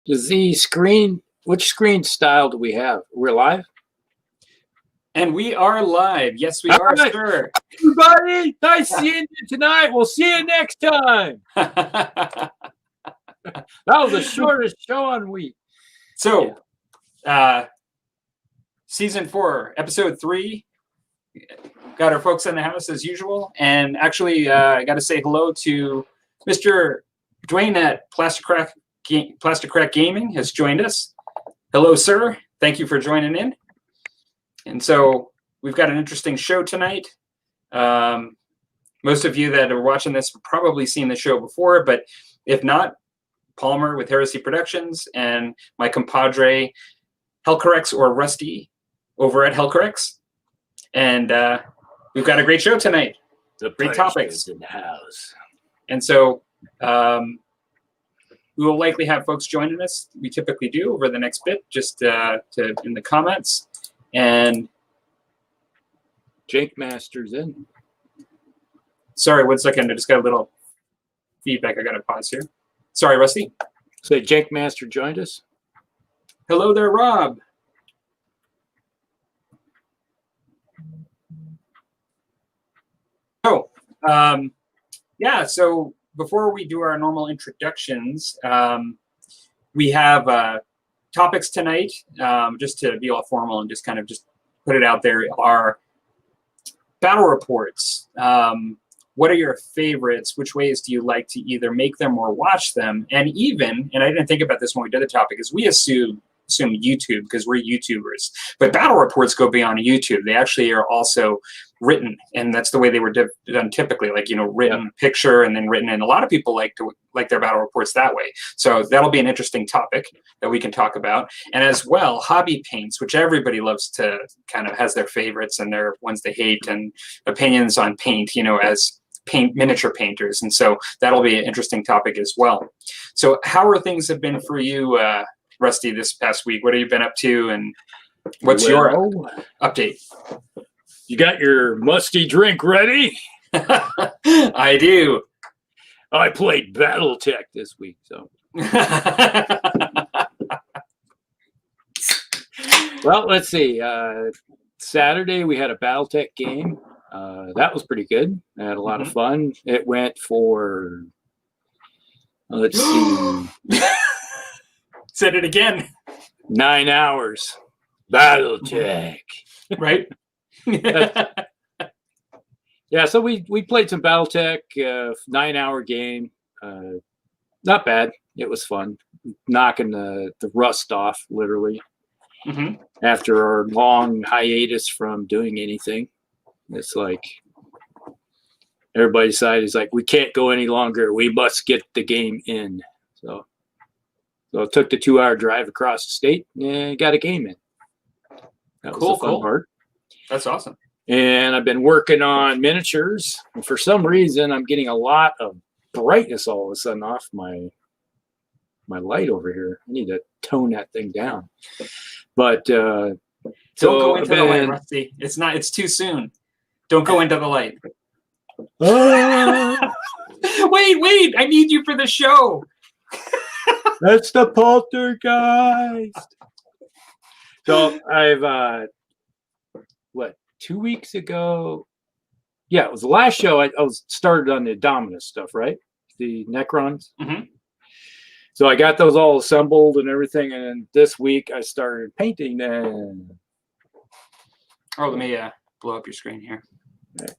Does the screen, which screen style do we have? We're live? And we are live. Yes, we All are, right. sir. Everybody, nice seeing you tonight. We'll see you next time. That was the shortest show on week. So, season 4, episode 3. Got our folks in the house as usual. And actually, I got to say hello to Mr. Dwayne at Plastic Crack Gaming has joined us. Hello, sir. Thank you for joining in. And so we've got an interesting show tonight. Most of you that are watching this have probably seen the show before, but if not, Palmer with Heresy Productions and my compadre Hellcorrex or Rusty over at Hellcorrex. And we've got a great show tonight. The great topics in the house. And so we will likely have folks joining us. We typically do over the next bit, just in the comments. And Jake Masters in. Sorry, 1 second. I just got a little feedback. I got to pause here. Sorry, Rusty. So Jake Master joined us. Hello there, Rob. So, yeah, so before we do our normal introductions, we have topics tonight, just to be all formal and just kind of just put it out there, are battle reports. What are your favorites? Which ways do you like to either make them or watch them? And even, and I didn't think about this when we did the topic, is we assume YouTube because we're YouTubers. But battle reports go beyond YouTube. They actually are also written, and that's the way they were done typically, like, written picture and then written. And a lot of people like their battle reports that way. So that'll be an interesting topic that we can talk about. And as well, hobby paints, which everybody loves to kind of has their favorites and their ones they hate, and opinions on paint, as miniature painters. And so that'll be an interesting topic as well. So how are things have been for you, Rusty, this past week? What have you been up to, and what's your update? You got your musty drink ready? I do. I played BattleTech this week, so. Well, let's see. Saturday we had a BattleTech game. That was pretty good. I had a lot of fun. It went for, let's see. Said it again. 9 hours. BattleTech. Right? Yeah, so we played some BattleTech, 9-hour game. Not bad. It was fun. Knocking the rust off, literally. After our long hiatus from doing anything. It's like everybody's side is like, we can't go any longer. We must get the game in. So it took the 2-hour drive across the state and got a game in. That was the fun part. That's awesome. And I've been working on miniatures. And for some reason, I'm getting a lot of brightness all of a sudden off my light over here. I need to tone that thing down. But don't go into the light, Rusty. It's too soon. Don't go into the light. Wait, I need you for the show. That's the poltergeist. So I've 2 weeks ago? Yeah, it was the last show. I was started on the Dominus stuff, right? The Necrons. So I got those all assembled and everything, and this week I started painting them. Oh, let me blow up your screen here. Okay.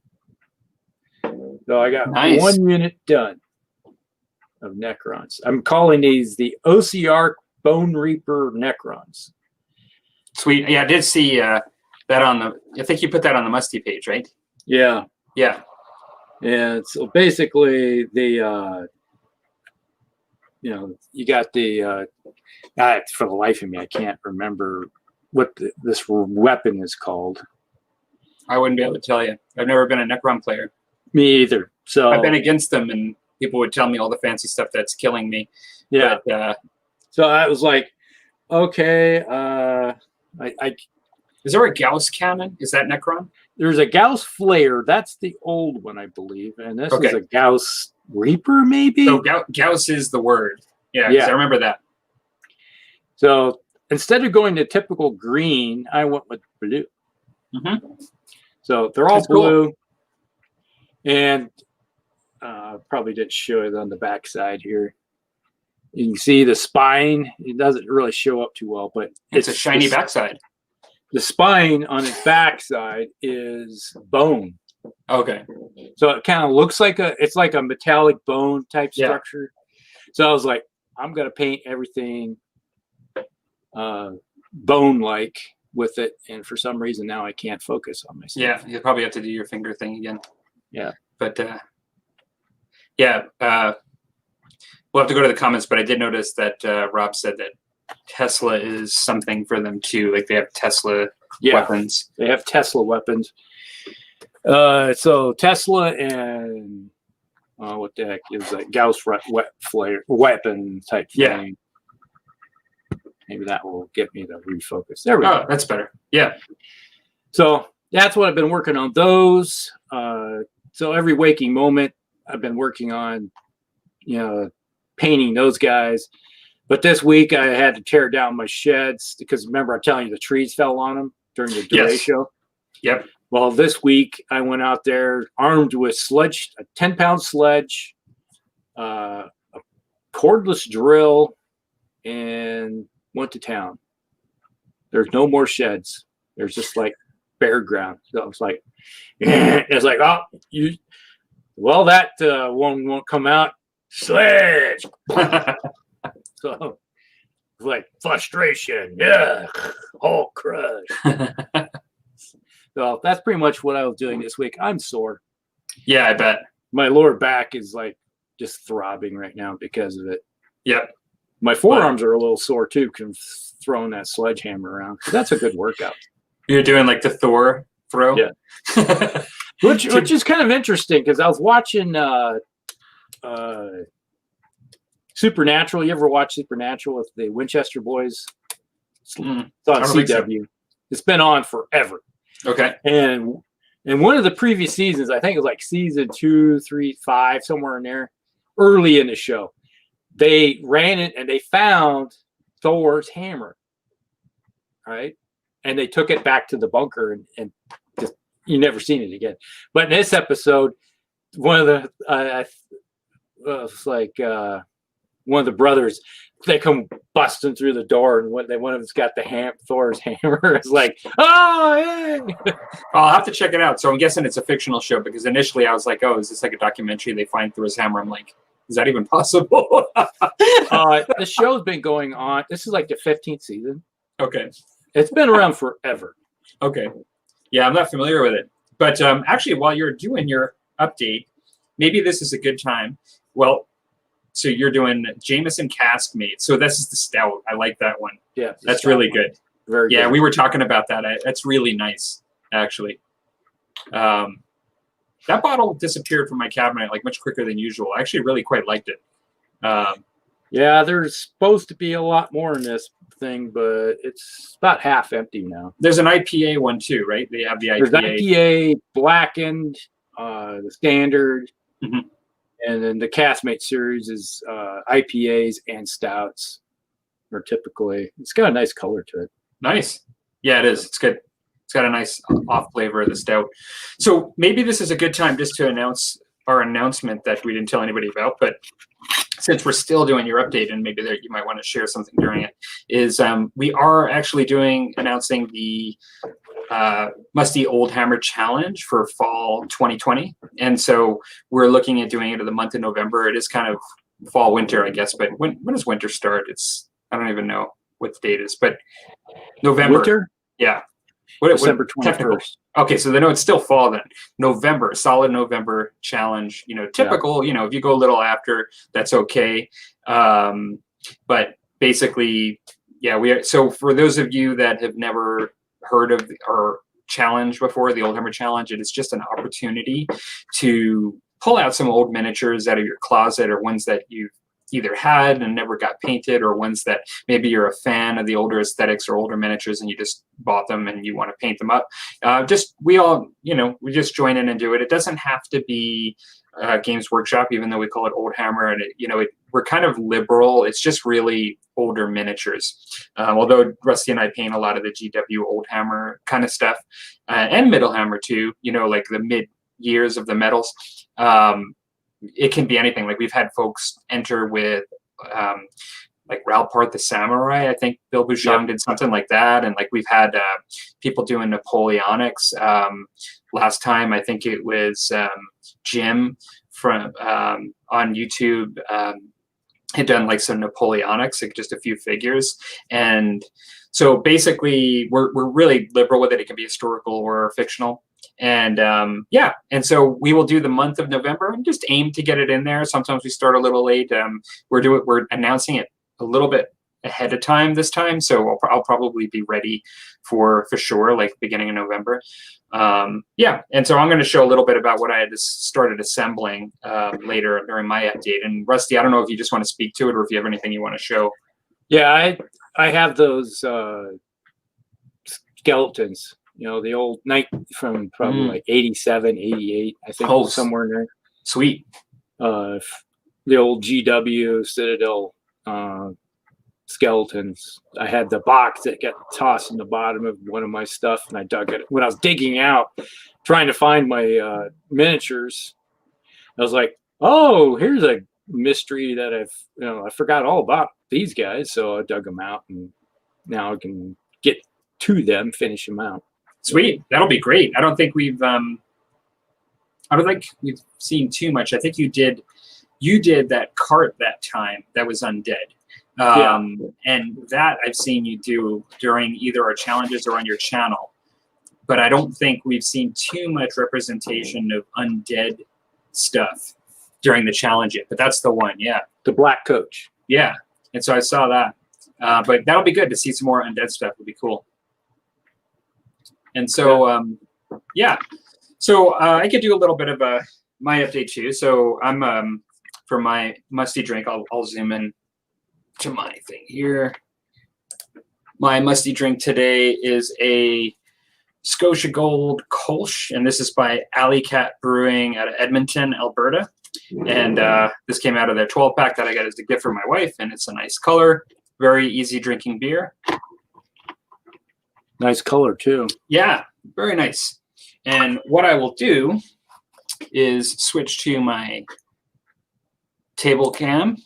So I got 1 unit done of Necrons. I'm calling these the OCR Bone Reaper Necrons. Sweet. Yeah, I did see that on the. I think you put that on the Musty page, right? Yeah. Yeah. And so basically, the you got the for the life of me, I can't remember what this weapon is called. I wouldn't be able to tell you. I've never been a Necron player. Me either. So I've been against them, and people would tell me all the fancy stuff that's killing me. Yeah. But, so I was like, okay, is there a Gauss cannon? Is that Necron? There's a Gauss Flare. That's the old one, I believe. And this is a Gauss Reaper, maybe? So Gauss is the word. Yeah, I remember that. So instead of going to typical green, I went with blue. So they're all That's cool. blue. And probably didn't show it on the back side here. You can see the spine. It doesn't really show up too well, but it's a shiny backside. The spine on its backside is bone. Okay. So it kind of looks like it's like a metallic bone type structure. So I was like, I'm going to paint everything bone-like with it. And for some reason now I can't focus on myself. Yeah, you'll probably have to do your finger thing again. Yeah. But yeah, we'll have to go to the comments, but I did notice that Rob said that Tesla is something for them too. Like they have Tesla weapons. They have Tesla weapons. So Tesla and what the heck is that Gauss weapon type thing. Maybe that will get me to refocus. There we go. That's better. Yeah. So that's what I've been working on. Those. So every waking moment I've been working on, painting those guys. But this week I had to tear down my sheds because remember I'm telling you the trees fell on them during the delay show. Yep. Well, this week I went out there armed with a 10-pound sledge, a cordless drill, and went to town. There's no more sheds. There's just like bare ground. So it's like, that one won't come out. Sledge. So like frustration. Yeah. All crush. So that's pretty much what I was doing this week. I'm sore. Yeah, I bet. My lower back is like just throbbing right now because of it. Yep. My forearms are a little sore too because I'm throwing that sledgehammer around. So that's a good workout. You're doing like the Thor throw? Yeah. which is kind of interesting because I was watching Supernatural. You ever watch Supernatural with the Winchester boys? It's on CW. It's been on forever. Okay. And one of the previous seasons, I think it was like season 2, 3, 5, somewhere in there, early in the show, they ran it and they found Thor's hammer. Right. And they took it back to the bunker and just, you never seen it again. But in this episode, one of the, one of the brothers, they come busting through the door, and one of them's got the Thor's hammer. It's like, oh, hey! I'll have to check it out. So I'm guessing it's a fictional show because initially I was like, oh, is this like a documentary? They find Thor's hammer. I'm like, is that even possible? The show's been going on. This is like the 15th season. Okay. It's been around forever. Okay. Yeah, I'm not familiar with it. But actually, while you're doing your update, maybe this is a good time. Well, so you're doing Jameson Cask Mate. So this is the stout. I like that one. Yeah. That's really good. Very good. Yeah, we were talking about that. That's really nice, actually. That bottle disappeared from my cabinet like much quicker than usual. I actually really quite liked it. Yeah, there's supposed to be a lot more in this thing, but it's about half empty now. There's an IPA one too, right? They have the IPA. There's IPA, blackened, the standard. Mm-hmm. And then the Castmate series is IPAs and stouts, or typically. It's got a nice color to it. Nice. Yeah, it is. It's good. It's got a nice off flavor of the stout. So maybe this is a good time just to announce our announcement that we didn't tell anybody about, but since we're still doing your update and maybe you might want to share something during it, is we are actually announcing the Musty Old Hammer Challenge for fall 2020. And so we're looking at doing it in the month of November. It is kind of fall, winter, I guess. But when does winter start? I don't even know what the date is, but November. Winter? Yeah. December 21st. Okay, so they know it's still fall then. November, solid November challenge. Typical, if you go a little after, that's okay. But basically, yeah, so for those of you that have never heard of our challenge before, the Old Hammer Challenge, it is just an opportunity to pull out some old miniatures out of your closet, or ones that you've either had and never got painted, or ones that maybe you're a fan of the older aesthetics or older miniatures and you just bought them and you want to paint them up. We just join in and do it. It doesn't have to be Games Workshop, even though we call it Old Hammer, and we're kind of liberal. It's just really older miniatures. Although Rusty and I paint a lot of the GW Old Hammer kind of stuff, and Middle Hammer too. You know, like the mid years of the metals. It can be anything. Like we've had folks enter with like Ralpart the Samurai. I think Bill Bouchon did something like that. And like we've had people doing Napoleonics. Last time, I think it was Jim from on YouTube had done like some Napoleonics, like just a few figures. And so basically we're really liberal with it. It can be historical or fictional. And yeah, and so we will do the month of November and just aim to get it in there. Sometimes we start a little late. We're announcing it a little bit ahead of time this time, so I'll probably be ready for sure, like beginning of November. Yeah, and so I'm going to show a little bit about what I had started assembling later during my update. And Rusty, I don't know if you just want to speak to it or if you have anything you want to show. Yeah, I have those skeletons. You know, the old knight from probably like 87, 88, I think, somewhere in there. Sweet. The old GW Citadel skeletons. I had the box that got tossed in the bottom of one of my stuff, and I dug it. When I was digging out, trying to find my miniatures, I was like, oh, here's a mystery that I forgot all about these guys. So I dug them out, and now I can get to them, finish them out. Sweet. That'll be great. I don't think we've seen too much. I think you did that cart that time that was undead. And that I've seen you do during either our challenges or on your channel. But I don't think we've seen too much representation of undead stuff during the challenge yet. But that's the one, yeah. The Black Coach. Yeah. And so I saw that. But that'll be good to see some more undead stuff. Would be cool. And so, yeah. So I could do a little bit of my update too. So I'm for my Musty Drink, I'll zoom in to my thing here. My Musty Drink today is a Scotia Gold Kolsch, and this is by Alley Cat Brewing out of Edmonton, Alberta. And this came out of their 12-pack that I got as a gift for my wife, and it's a nice color, very easy drinking beer. Nice color too. Yeah, very nice. And what I will do is switch to my table cam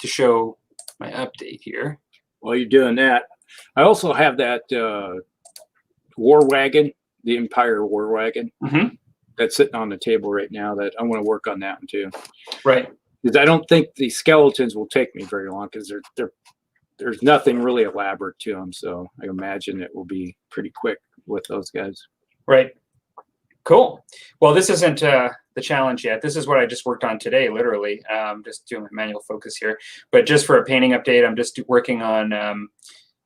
to show my update here. While you're doing that, I also have that War Wagon, the Empire War Wagon, that's sitting on the table right now. That I want to work on that one too. Right. Because I don't think the skeletons will take me very long, because there's nothing really elaborate to them. So I imagine it will be pretty quick with those guys. Right. Cool. Well, this isn't the challenge yet. This is what I just worked on today, literally. Just doing my manual focus here. But just for a painting update, I'm just working on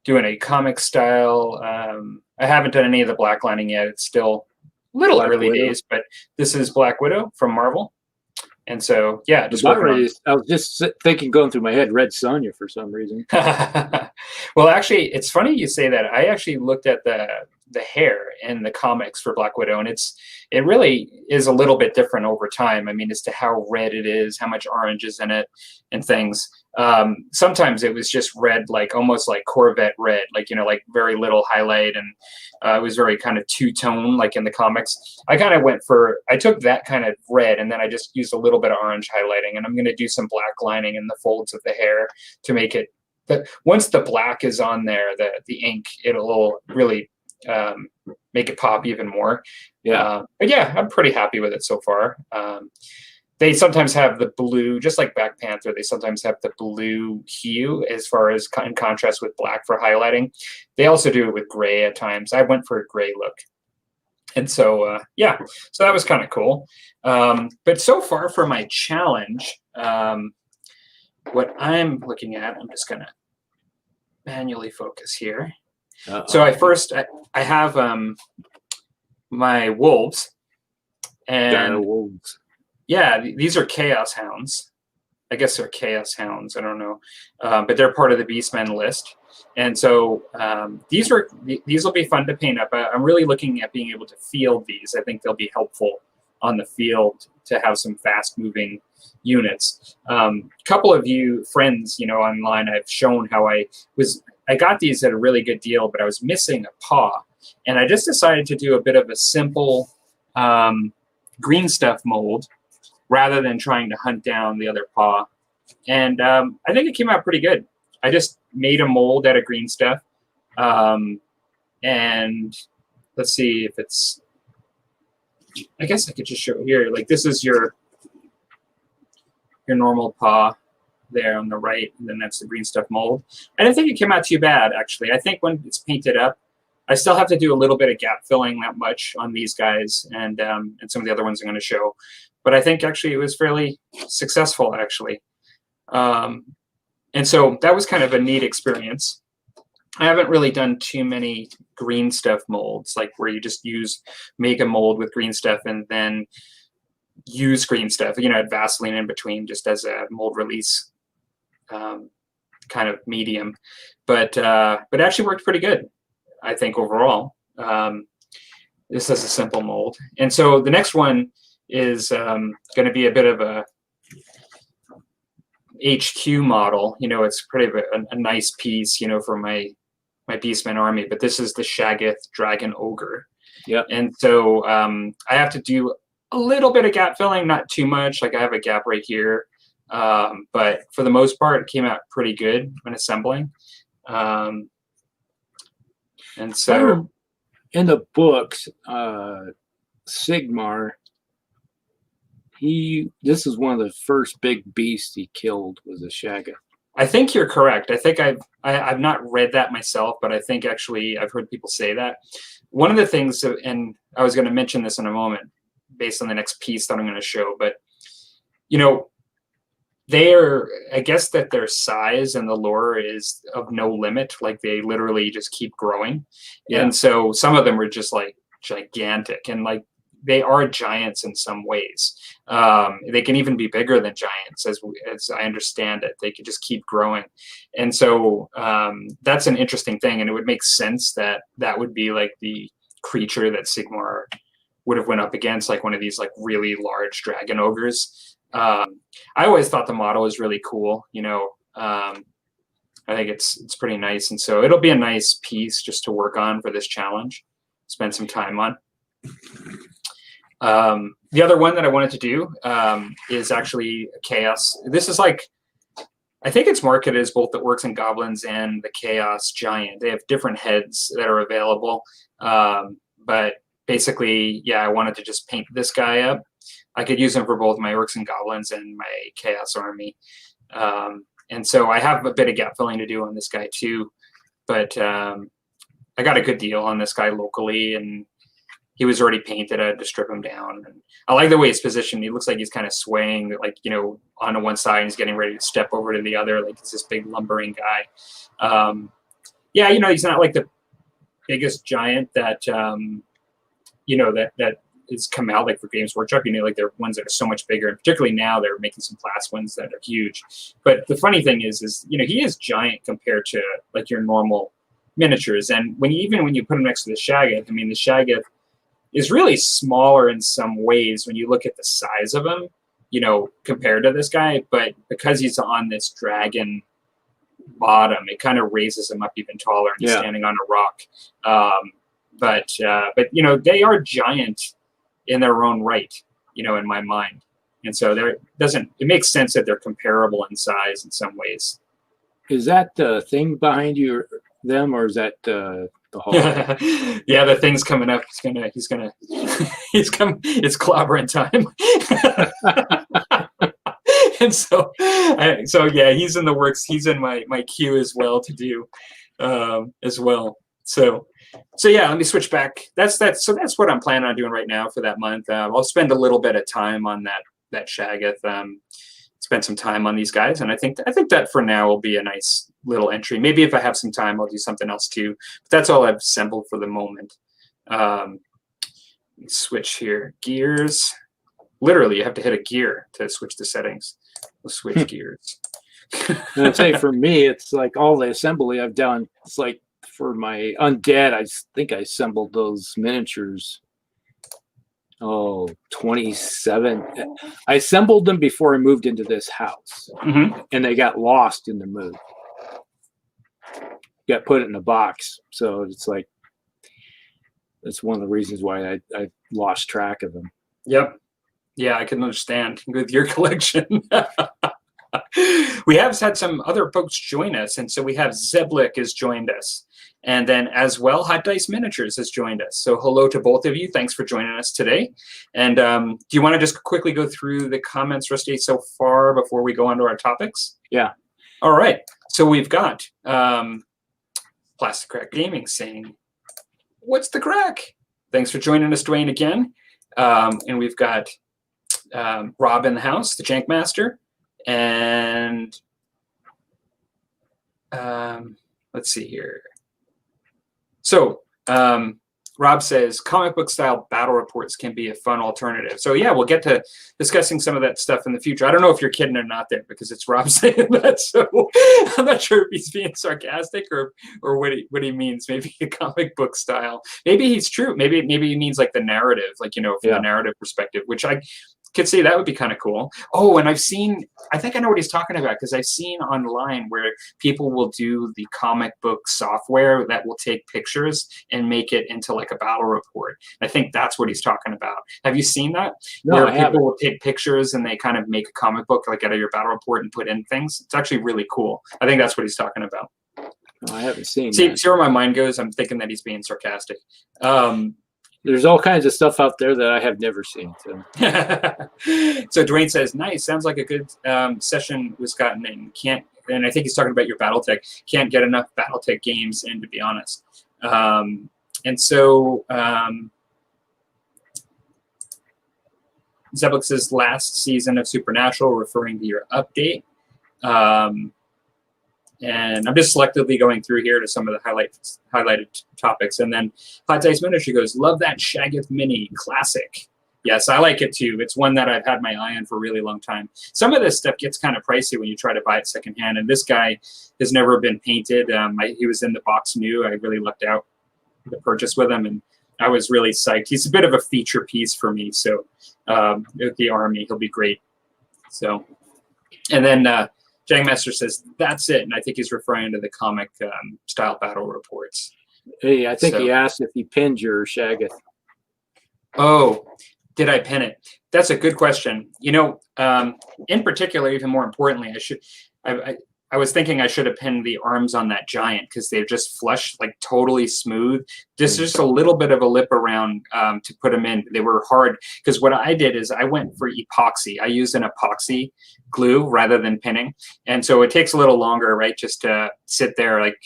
doing a comic style. I haven't done any of the black lining yet. It's still a little early days, but this is Black Widow from Marvel. And so, yeah, just working on. I was just thinking, going through my head, Red Sonja for some reason. Well, actually, it's funny you say that. I actually looked at the hair in the comics for Black Widow, and it really is a little bit different over time. I mean, as to how red it is, how much orange is in it, and things. Sometimes it was just red, like almost like Corvette red, like, you know, like very little highlight, and it was very kind of two-tone, like in the comics. I kind of I took that kind of red, and then I just used a little bit of orange highlighting, and I'm going to do some black lining in the folds of the hair to make it. But once the black is on there, the ink, it'll really make it pop even more. Yeah. But yeah, I'm pretty happy with it so far. They sometimes have the blue, just like Black Panther, they sometimes have the blue hue as far as in contrast with black for highlighting. They also do it with gray at times. I went for a gray look. And so, yeah, so that was kind of cool. But so far for my challenge, what I'm looking at, I'm just going to manually focus here. So I have my wolves. And wolves. Yeah, these are Chaos Hounds. I guess they're Chaos Hounds. I don't know, but they're part of the Beastmen list. And so these will be fun to paint up. I'm really looking at being able to field these. I think they'll be helpful on the field to have some fast moving units. A couple of you friends, online, I've shown how I got these at a really good deal, but I was missing a paw, and I just decided to do a bit of a simple green stuff mold rather than trying to hunt down the other paw. And I think it came out pretty good. I just made a mold out of green stuff. And let's see if it's, I guess I could just show it here. Like, this is your normal paw there on the right, and then that's the green stuff mold. I didn't think it came out too bad, actually. I think when it's painted up, I still have to do a little bit of gap filling, not much on these guys, and some of the other ones I'm going to show. But I think actually it was fairly successful, actually. And so that was kind of a neat experience. I haven't really done too many green stuff molds, like where you just make a mold with green stuff and then use green stuff, add Vaseline in between just as a mold release kind of medium. But it actually worked pretty good, I think, overall. This is a simple mold. And so the next one is going to be a bit of a HQ model. It's pretty a nice piece, for my Beastmen army. But this is the Shaggoth Dragon Ogre. Yeah. And so I have to do a little bit of gap filling, not too much. Like, I have a gap right here. But for the most part, it came out pretty good when assembling. And so in the books, Sigmar, this is one of the first big beasts he killed, was a Shaggoth. I think you're correct. I think I've not read that myself, but I think actually I've heard people say that. One of the things, and I was going to mention this in a moment based on the next piece that I'm going to show, but I guess that their size and the lore is of no limit. Like, they literally just keep growing. Yeah. And so some of them are just like gigantic, and like, they are giants in some ways. They can even be bigger than giants, as I understand it. They could just keep growing. And so that's an interesting thing. And it would make sense that would be like the creature that Sigmar would have went up against, like one of these like really large dragon ogres. I always thought the model was really cool. I think it's pretty nice. And so it'll be a nice piece just to work on for this challenge, spend some time on. The other one that I wanted to do is actually Chaos. This is like, I think it's marketed as both the Orcs and Goblins and the Chaos Giant. They have different heads that are available. But basically, yeah, I wanted to just paint this guy up. I could use him for both my Orcs and Goblins and my Chaos army. And so I have a bit of gap filling to do on this guy too. But I got a good deal on this guy locally, and he was already painted. I had to strip him down. And I like the way he's positioned. He looks like he's kind of swaying, like, onto one side, and he's getting ready to step over to the other. Like, he's this big lumbering guy. Yeah, he's not like the biggest giant that, that has come out, like, for Games Workshop. Like, they're ones that are so much bigger. And particularly now, they're making some class ones that are huge. But the funny thing is he is giant compared to, like, your normal miniatures. And when you put him next to the Shaggoth, the Shaggoth is really smaller in some ways when you look at the size of him, compared to this guy. But because he's on this dragon bottom, it kind of raises him up even taller, and he's standing on a rock. But they are giant in their own right, in my mind. And so it makes sense that they're comparable in size in some ways. Is that the thing behind them, or is that the hall? Yeah, the thing's coming up. It's clobbering time. And so yeah, he's in the works. He's in my queue as well to do as well. So yeah, let me switch back. That's what I'm planning on doing right now for that month. I'll spend a little bit of time on that Shaggoth. Spend some time on these guys, and I think that for now will be a nice little entry. Maybe if I have some time, I'll do something else too. But that's all I've assembled for the moment. Let me switch here. Gears. Literally, you have to hit a gear to switch the settings. We'll switch gears. And I'd say for me, it's like all the assembly I've done. It's like for my undead, I think I assembled those miniatures 27. I assembled them before I moved into this house, and they got lost in the move. Got put in a box, so it's like that's one of the reasons why I lost track of them. Yep. Yeah, I can understand with your collection. We have had some other folks join us, and so we have Zeblick has joined us, and then as well Hot Dice Miniatures has joined us. So hello to both of you. Thanks for joining us today. And do you want to just quickly go through the comments, Rusty, so far before we go on to our topics? Yeah. All right. So we've got Plastic Crack Gaming saying, "What's the crack?" Thanks for joining us, Dwayne, again. And we've got Rob in the house, the Jank Master. And let's see here. So Rob says comic book style battle reports can be a fun alternative. So yeah, we'll get to discussing some of that stuff in the future. I don't know if you're kidding or not there, because it's Rob saying that. So I'm not sure if he's being sarcastic or what he means. Maybe a comic book style. Maybe he's true. Maybe he means like the narrative, like, from the narrative perspective, which I could see that would be kind of cool. Oh, and I think I know what he's talking about, because I've seen online where people will do the comic book software that will take pictures and make it into like a battle report. I think that's what he's talking about. Have you seen that? No, where I people haven't. will take pictures and they kind of make a comic book like out of your battle report and put in things. It's actually really cool. I think that's what he's talking about. No, I haven't seen See that. where my mind goes? I'm thinking that he's being sarcastic. There's all kinds of stuff out there that I have never seen. So, So Dwayne says, "Nice, sounds like a good session was gotten in. And I think he's talking about your BattleTech. Can't get enough BattleTech games in, to be honest." And so Zeblick says, "Last season of Supernatural," referring to your update. And I'm just selectively going through here to some of the highlighted topics. And then Hot Dice Miniature goes, "Love that Shaggoth Mini, classic." Yes, I like it too. It's one that I've had my eye on for a really long time. Some of this stuff gets kind of pricey when you try to buy it secondhand. And this guy has never been painted. He was in the box new. I really lucked out to purchase with him, and I was really psyched. He's a bit of a feature piece for me. So with the army, he'll be great. So, and then Jangmaster says, "That's it." And I think he's referring to the comic style battle reports. hey, I think he asked if you pinned your Shaggoth. Oh, did I pin it? That's a good question. In particular, even more importantly, I was thinking I should have pinned the arms on that giant, because they're just flush, like totally smooth. Just a little bit of a lip around to put them in. They were hard, because what I did is I went for epoxy. I used an epoxy glue rather than pinning. And so it takes a little longer, right? Just to sit there. Like,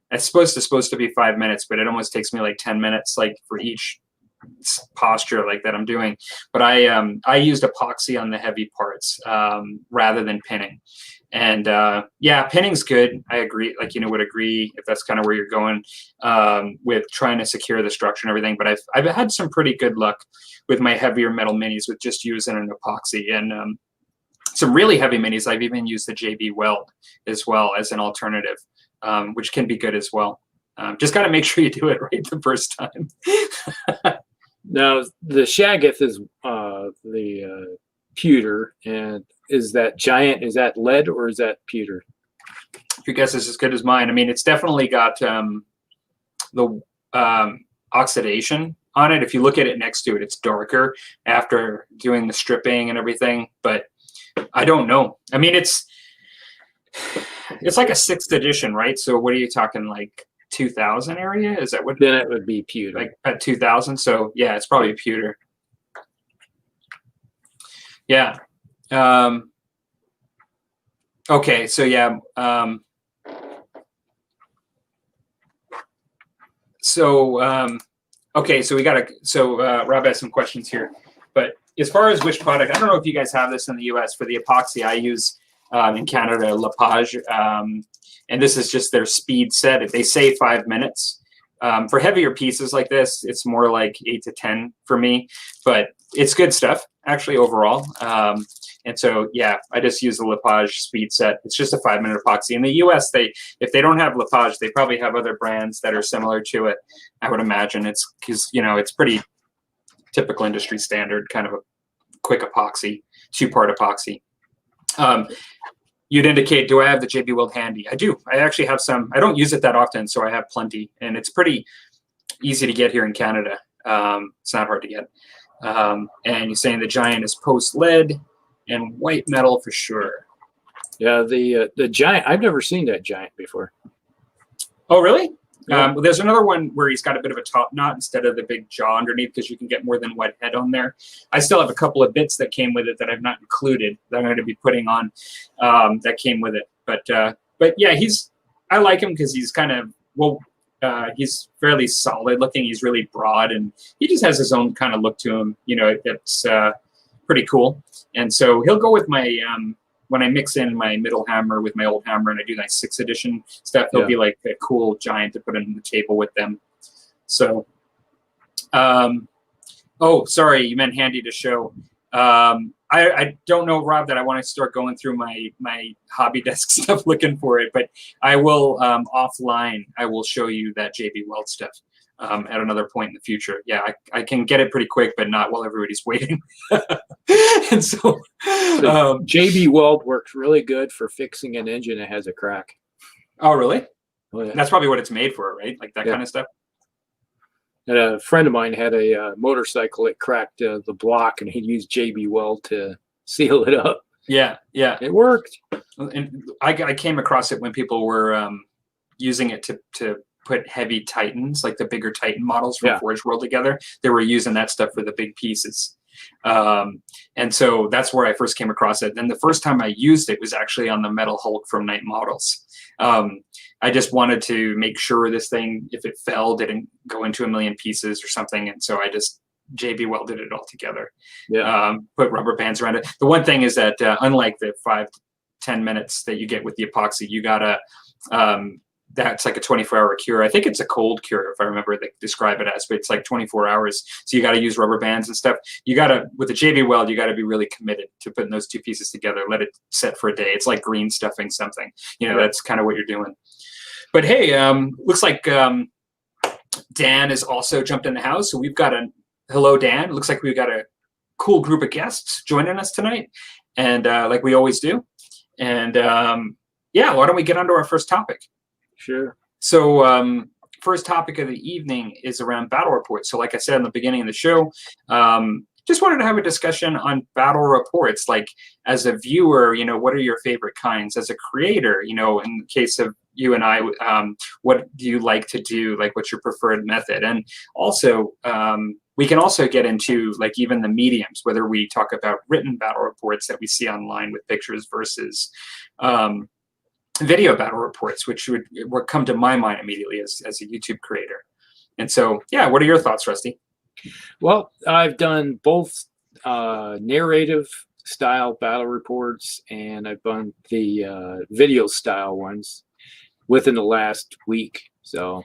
it's supposed to be 5 minutes, but it almost takes me like 10 minutes, like for each posture like that I'm doing. But I used epoxy on the heavy parts rather than pinning. And yeah, pinning's good. I agree. Like, would agree if that's kind of where you're going with trying to secure the structure and everything. But I've had some pretty good luck with my heavier metal minis with just using an epoxy. And some really heavy minis, I've even used the JB Weld as well as an alternative, which can be good as well. Just got to make sure you do it right the first time. Now, the Shaggoth is the pewter, and is that giant, is that lead or is that pewter? Your guess is as good as mine. I mean, it's definitely got the oxidation on it. If you look at it next to it, it's darker after doing the stripping and everything, but I don't know. I mean, it's like a 6th edition, right? So what are you talking, like 2000 area? Is that what? Then it would be pewter. Like at 2000. So yeah, it's probably pewter. Yeah. Okay. So yeah. Okay. So we got to. Rob has some questions here, but as far as which product, I don't know if you guys have this in the U.S. for the epoxy. I use in Canada Lepage. And this is just their speed set. They say 5 minutes. For heavier pieces like this, it's more like 8 to 10 for me. But it's good stuff, actually, overall. And so, yeah, I just use the Lepage speed set. It's just a 5-minute epoxy. In the U.S., if they don't have Lepage, they probably have other brands that are similar to it. I would imagine it's because it's pretty typical industry standard, kind of a quick epoxy, 2-part epoxy. You'd indicate, do I have the JB Weld handy? I do. I actually have some. I don't use it that often, so I have plenty, and it's pretty easy to get here in Canada. It's not hard to get. And you're saying the Giant is post lead and white metal for sure. Yeah, the Giant. I've never seen that Giant before. Oh, really? Yeah. Well, there's another one where he's got a bit of a top knot instead of the big jaw underneath, because you can get more than one head on there. I still have a couple of bits that came with it that I've not included that I'm going to be putting on that came with it. But yeah, I like him because he's kind of, well, he's fairly solid looking. He's really broad, and he just has his own kind of look to him. You know, it's pretty cool. And so he'll go with my when I mix in my middle hammer with my old hammer and I do my 6th edition stuff, he'll be like a cool Giant to put on the table with them. So, oh, sorry, you meant handy to show. I don't know, Rob, that I want to start going through my hobby desk stuff looking for it, but I will offline. I will show you that JB Weld stuff at another point in the future. Yeah, I can get it pretty quick, but not while everybody's waiting. And so JB Weld works really good for fixing an engine that has a crack. Oh, really? Oh, yeah. That's probably what it's made for, right? Like that kind of stuff. And a friend of mine had a motorcycle that cracked the block, and he used JB Weld to seal it up. Yeah, yeah, it worked. And I came across it when people were using it to put heavy Titans, like the bigger Titan models from Forge World together. They were using that stuff for the big pieces. And so that's where I first came across it. And the first time I used it was actually on the Metal Hulk from Night Models. I just wanted to make sure this thing, if it fell, didn't go into a million pieces or something. And so I just JB welded it all together. Yeah. Put rubber bands around it. The one thing is that unlike the 5 to 10 minutes that you get with the epoxy, you gotta that's like a 24-hour cure. I think it's a cold cure, if I remember they describe it as, but it's like 24 hours. So you got to use rubber bands and stuff. You got to, with the JB Weld, you got to be really committed to putting those 2 pieces together. Let it set for a day. It's like green stuffing something. You know, that's kind of what you're doing. But hey, looks like Dan has also jumped in the house. So we've got hello, Dan. It looks like we've got a cool group of guests joining us tonight, and like we always do. And yeah, why don't we get on to our first topic? Sure. So first topic of the evening is around battle reports. So like I said in the beginning of the show, just wanted to have a discussion on battle reports. Like as a viewer, you know, what are your favorite kinds? As a creator, you know, in the case of you and I, what do you like to do? Like what's your preferred method? And also, we can also get into like even the mediums, whether we talk about written battle reports that we see online with pictures versus video battle reports, which would come to my mind immediately as a YouTube creator. And so, yeah, what are your thoughts, Rusty? Well, I've done both narrative style battle reports, and I've done the video style ones within the last week. So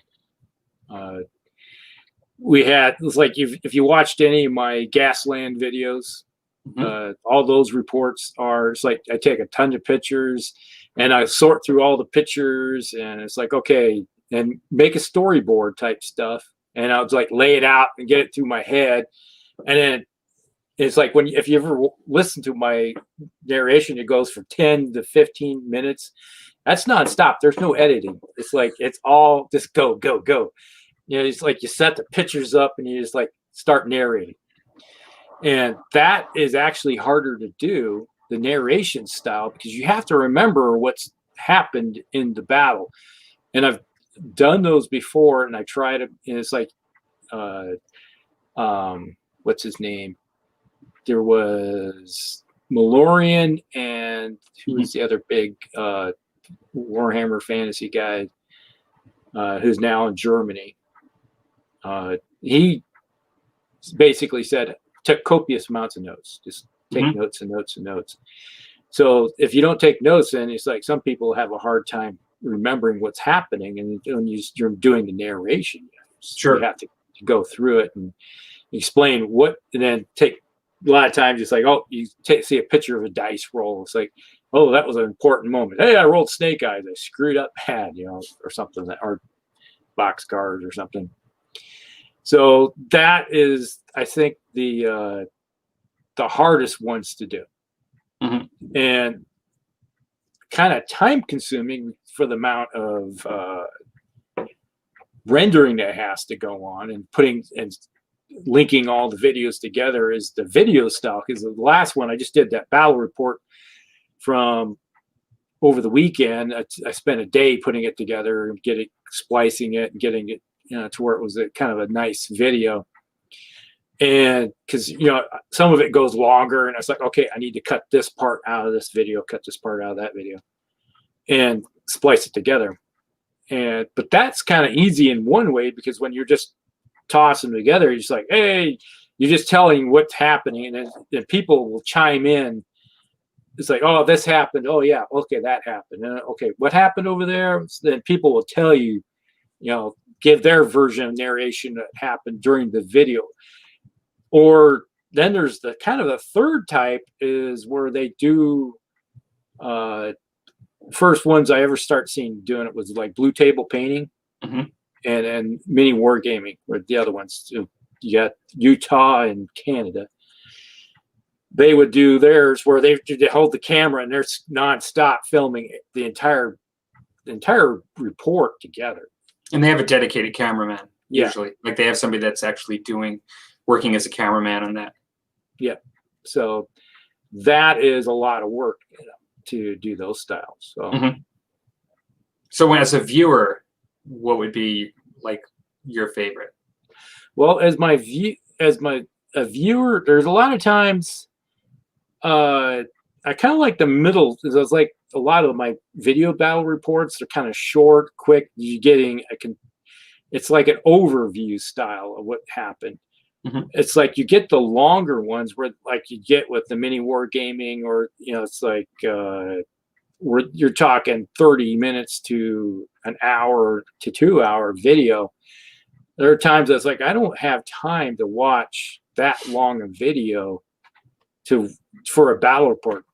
we had, it's like if you watched any of my Gasland videos, all those reports are, it's like I take a ton of pictures and I sort through all the pictures, and it's like, okay, and make a storyboard type stuff. And I was like, lay it out and get it through my head. And then it's like if you ever listen to my narration, it goes for 10 to 15 minutes. That's nonstop. There's no editing. It's like, it's all just go, go, go. You know, it's like you set the pictures up and you just like start narrating. And that is actually harder to do, the narration style, because you have to remember what's happened in the battle. And I've done those before, and I tried it, and it's like, what's his name? There was Malorian, and who was the other big Warhammer fantasy guy who's now in Germany. He basically said, took copious amounts of notes, just take notes and notes and notes. So if you don't take notes, then it's like some people have a hard time remembering what's happening, and when you're doing the narration, you have to go through it and explain what, and then take a lot of times. It's like, oh, you see a picture of a dice roll. It's like, oh, that was an important moment. Hey, I rolled snake eyes. I screwed up bad, you know, or something, or box cards or something. So that is, I think, the hardest ones to do, and kind of time consuming for the amount of rendering that has to go on, and putting and linking all the videos together is the video style. Because the last one I just did, that battle report from over the weekend, I spent a day putting it together and splicing it and getting it, to where it was a kind of a nice video. And because some of it goes longer, and it's like, okay, I need to cut this part out of this video, cut this part out of that video, and splice it together. But that's kind of easy in one way, because when you're just tossing them together, you're just like, hey, you're just telling what's happening, and then people will chime in. It's like, oh, this happened. Oh yeah, okay, that happened. And, okay, what happened over there? So then people will tell you, give their version of narration that happened during the video. Or then there's the kind of the third type is where they do. First ones I ever start seeing doing it was like blue table painting, and mini wargaming. Where the other ones, you got Utah and Canada. They would do theirs where they hold the camera and they're nonstop filming the entire report together. And they have a dedicated cameraman usually. Like they have somebody that's actually working as a cameraman on that. Yeah. So that is a lot of work to do those styles. So, so when, as a viewer, what would be like your favorite? Well, as a viewer, there's a lot of times. I kind of like the middle. It was like a lot of my video battle reports are kind of short, quick. It's like an overview style of what happened. It's like you get the longer ones where, like, you get with the mini war gaming, or it's like where you're talking 30 minutes to an hour to 2 hour video. There are times that's like, I don't have time to watch that long a video for a battle report.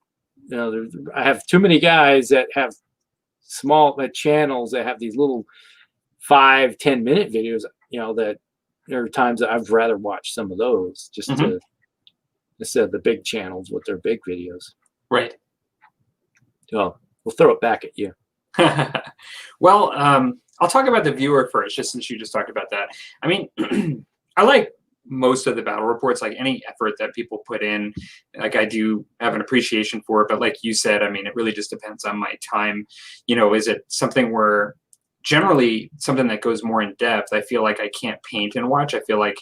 I have too many guys that have small channels that have these little 5-10 minute videos, that there are times that I'd rather watch some of those just to, instead of the big channels with their big videos. Right. So we'll throw it back at you. Well, I'll talk about the viewer first, just since you just talked about that. I mean, I like most of the battle reports, like any effort that people put in, like I do have an appreciation for it. But like you said, I mean, it really just depends on my time. Is it something where generally something that goes more in depth, I feel like I can't paint and watch. I feel like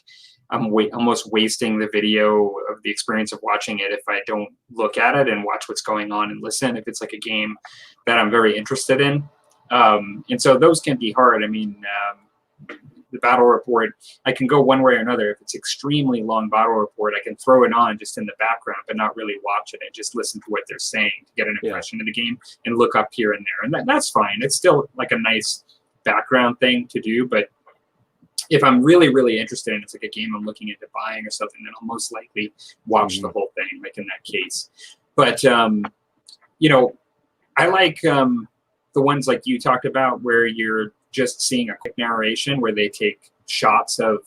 I'm almost wasting the video of the experience of watching it if I don't look at it and watch what's going on and listen, if it's like a game that I'm very interested in. And so those can be hard. I mean, the battle report, I can go one way or another. If it's extremely long battle report, I can throw it on just in the background, but not really watch it and just listen to what they're saying to get an impression of the game and look up here and there. And that's fine. It's still like a nice background thing to do. But if I'm really, really interested in, it's like a game I'm looking into buying or something, then I'll most likely watch the whole thing, like in that case. But, I like the ones like you talked about where you're just seeing a quick narration where they take shots of,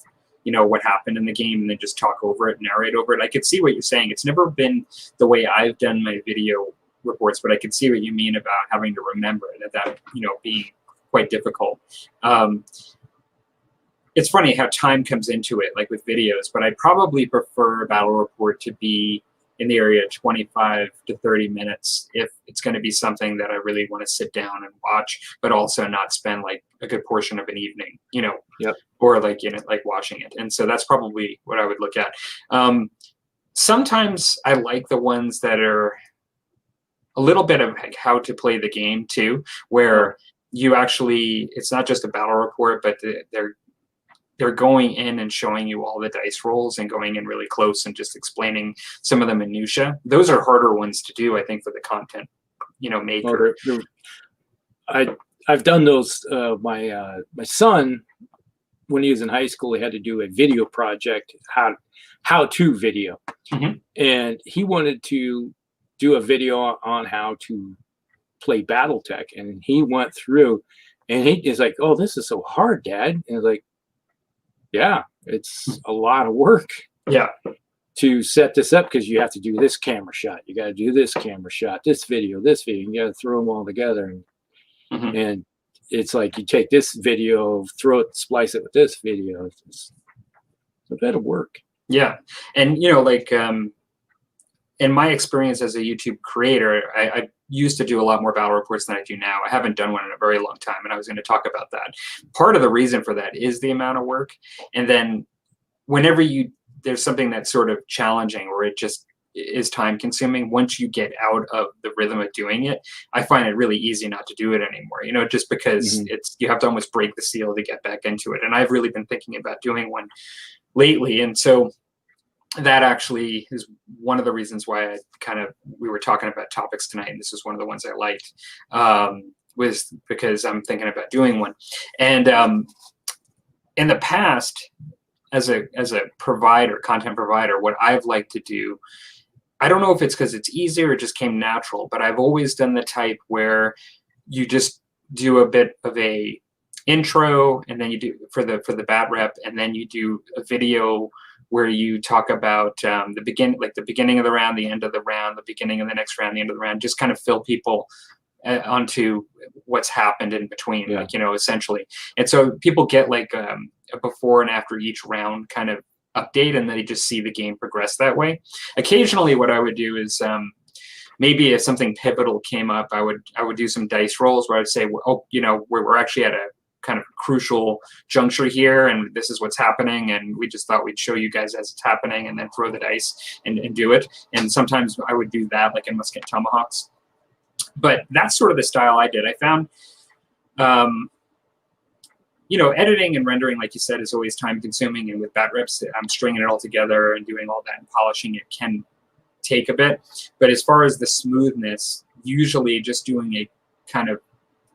what happened in the game and then just talk over it, narrate over it. I could see what you're saying. It's never been the way I've done my video reports, but I could see what you mean about having to remember that being quite difficult. It's funny how time comes into it, like with videos, but I probably prefer a battle report to be in the area of 25 to 30 minutes if it's going to be something that I really want to sit down and watch, but also not spend like a good portion of an evening, or like like watching it. And so that's probably what I would look at. Sometimes I like the ones that are a little bit of like how to play the game too, where you actually, it's not just a battle report, but they're going in and showing you all the dice rolls and going in really close and just explaining some of the minutia. Those are harder ones to do, I think, for the content, maker. I've done those. My son, when he was in high school, he had to do a video project, how to video, and he wanted to do a video on how to play BattleTech, and he went through, and he is like, "Oh, this is so hard, Dad," and like, Yeah, it's a lot of work Yeah. to set this up because you have to do this camera shot. You got to do this camera shot, this video. You got to throw them all together. And it's like you take this video, throw it, splice it with this video. It's a bit of work. Yeah. And, like in my experience as a YouTube creator, I used to do a lot more battle reports than I do now. I haven't done one in a very long time, and I was going to talk about that. Part of the reason for that is the amount of work. And then whenever there's something that's sort of challenging or it just is time consuming, once you get out of the rhythm of doing it, I find it really easy not to do it anymore, just because you have to almost break the seal to get back into it. And I've really been thinking about doing one lately. And so that actually is one of the reasons why we were talking about topics tonight, and this is one of the ones I liked, was because I'm thinking about doing one. And in the past, as a content provider, what I've liked to do, I don't know if it's because it's easier or it just came natural, but I've always done the type where you just do a bit of a intro, and then you do for the bat rep, and then you do a video where you talk about the beginning of the round, the end of the round, the beginning of the next round, the end of the round, just kind of fill people onto what's happened in between, essentially. And so people get like a before and after each round kind of update, and then they just see the game progress that way. Occasionally what I would do is maybe if something pivotal came up, I would do some dice rolls where I'd say, we're actually at a kind of crucial juncture here, and this is what's happening, and we just thought we'd show you guys as it's happening, and then throw the dice and do it. And sometimes I would do that, like in Musket Tomahawks. But that's sort of the style I did. I found, editing and rendering, like you said, is always time consuming, and with bat reps, I'm stringing it all together and doing all that and polishing it can take a bit. But as far as the smoothness, usually just doing a kind of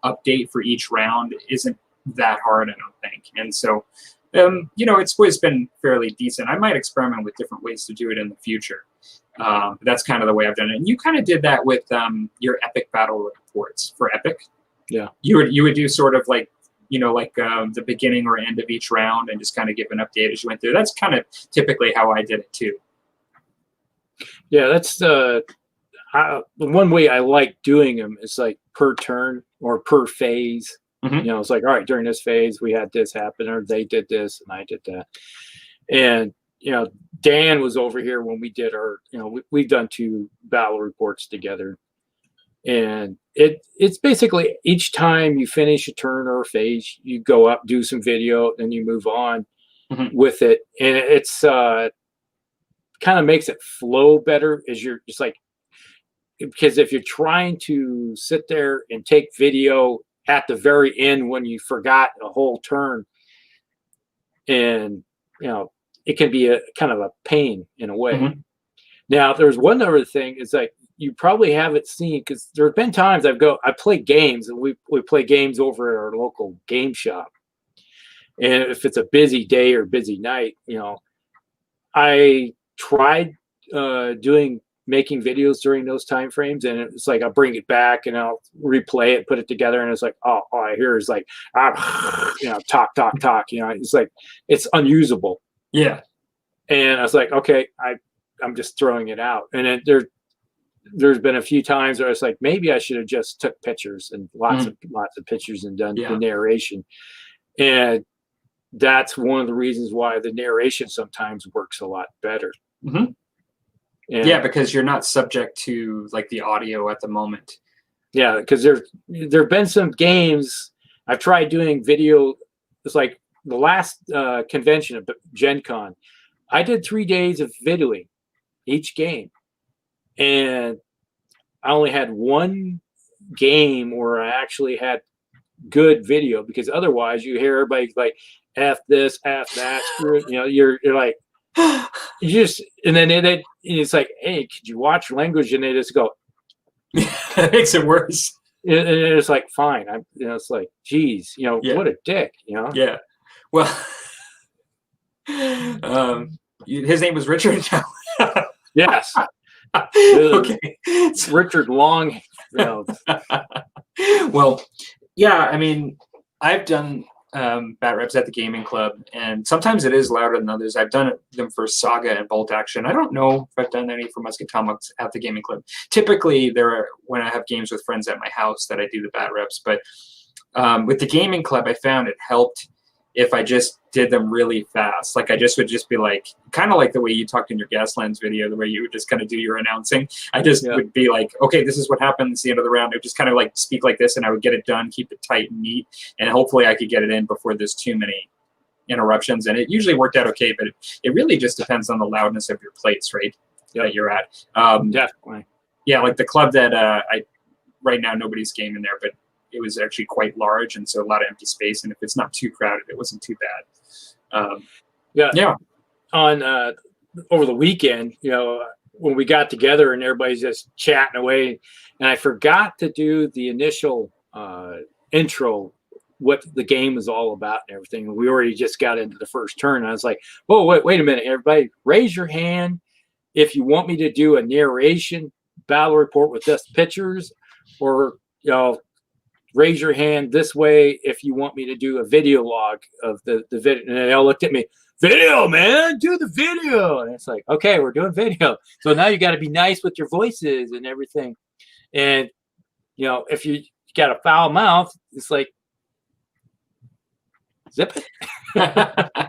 update for each round isn't that hard, I don't think. And so, it's always been fairly decent. I might experiment with different ways to do it in the future. But that's kind of the way I've done it. And you kind of did that with your epic battle reports for Epic. Yeah. You would do sort of like, the beginning or end of each round and just kind of give an update as you went through. That's kind of typically how I did it too. Yeah, that's the one way I like doing them is like per turn or per phase. It's like, all right, during this phase we had this happen, or they did this and I did that. And Dan was over here when we did our, we've done 2 battle reports together, and it's basically each time you finish a turn or a phase, you go up, do some video, then you move on with it, and it's kind of makes it flow better as you're just like, because if you're trying to sit there and take video at the very end when you forgot a whole turn, and it can be a kind of a pain in a way. Now, there's one other thing is like, you probably haven't seen, because there have been times I play games, and we play games over at our local game shop. And if it's a busy day or busy night, I tried making videos during those time frames, and it's like I'll bring it back and I'll replay it, put it together, and it's like, all I hear is like, talk. It's like, it's unusable. Yeah. And I was like, okay, I'm just throwing it out. And then there's been a few times where I was like, maybe I should have just took pictures and lots of pictures and done the narration. And that's one of the reasons why the narration sometimes works a lot better. Yeah, because you're not subject to like the audio at the moment. Yeah, because there've been some games I've tried doing video. It's like the last convention of Gen Con, I did 3 days of videoing each game, and I only had one game where I actually had good video, because otherwise you hear everybody like F this, F that, screw it. You're like, you just, and then it's like, hey, could you watch language? And they just go, that makes it worse. And it's like, fine. It's like, geez, what a dick, Yeah. Well, his name was Richard. Yes. Okay. Richard Long. Well, yeah, I mean, I've done bat reps at the gaming club, and sometimes it is louder than others. I've done them for Saga and Bolt Action. I don't know if I've done any for Musketomix at the gaming club. Typically, when I have games with friends at my house that I do the bat reps, but with the gaming club, I found it helped if I just did them really fast. Like I would just be like, kind of like the way you talked in your Gaslands video, the way you would just kind of do your announcing. I just would be like, okay, this is what happened. It's the end of the round. I would just kind of like speak like this, and I would get it done, keep it tight and neat, and hopefully I could get it in before there's too many interruptions. And it usually worked out okay, but it really just depends on the loudness of your place, right? That you're at. Definitely. Yeah, like the club that right now nobody's gaming there, but it was actually quite large, and so a lot of empty space. And if it's not too crowded, it wasn't too bad. Yeah. On over the weekend, when we got together and everybody's just chatting away, and I forgot to do the initial intro, what the game was all about and everything. We already just got into the first turn. I was like, "Whoa, wait a minute, everybody! Raise your hand if you want me to do a narration battle report with just pictures, or raise your hand this way if you want me to do a video log of the video." And they all looked at me, "Video, man, do the video." And it's like, okay, we're doing video. So now you got to be nice with your voices and everything. And, if you got a foul mouth, it's like, zip it.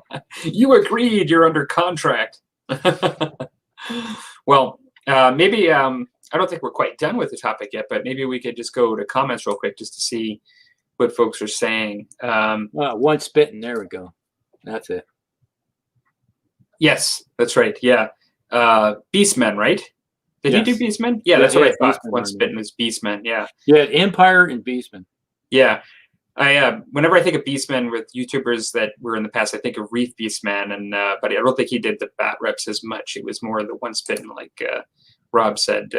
You agreed, you're under contract. Well, maybe, I don't think we're quite done with the topic yet, but maybe we could just go to comments real quick just to see what folks are saying. One spitting. There we go. That's it. Yes, that's right. Yeah. Beastmen, right? Did he do Beastmen? Yeah, that's what I thought. One spitting is Beastmen. Yeah. Yeah, Empire and Beastmen. Yeah. Whenever I think of Beastmen with YouTubers that were in the past, I think of Reef Beastman, but I don't think he did the bat reps as much. It was more the one spitting, like Rob said.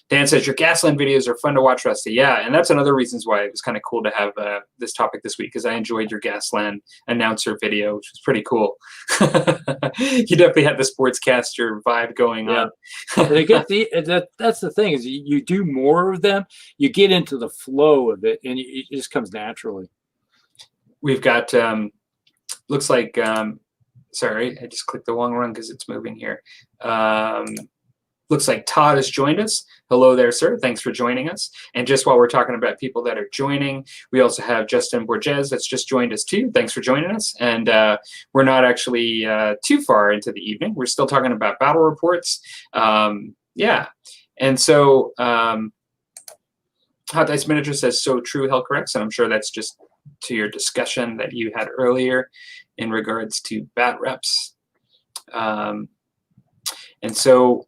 Dan says, your Gasland videos are fun to watch, Rusty. Yeah, and that's another reasons why it was kind of cool to have this topic this week, because I enjoyed your Gasland announcer video, which was pretty cool. You definitely had the sportscaster vibe going on. That's the thing, is you do more of them, you get into the flow of it, and it just comes naturally. We've got, looks like, sorry, I just clicked the wrong one because it's moving here. Looks like Todd has joined us. Hello there, sir. Thanks for joining us. And just while we're talking about people that are joining, we also have Justin Borges that's just joined us too. Thanks for joining us. And we're not actually too far into the evening. We're still talking about battle reports. Yeah. And so Hot Dice Miniature says, so true, Hell corrects. And I'm sure that's just to your discussion that you had earlier in regards to bat reps. And so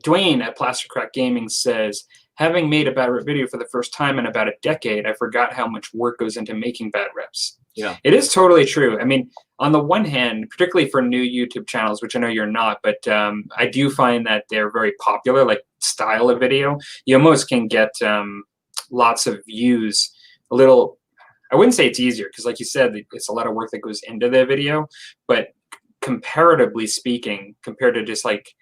Dwayne at Plastercrack Gaming says, having made a bat rep video for the first time in about a decade, I forgot how much work goes into making bat reps. Yeah, it is totally true. I mean, on the one hand, particularly for new YouTube channels, which I know you're not, but I do find that they're very popular, like style of video. You almost can get lots of views. I wouldn't say it's easier, because like you said, it's a lot of work that goes into the video, but comparatively speaking, compared to just like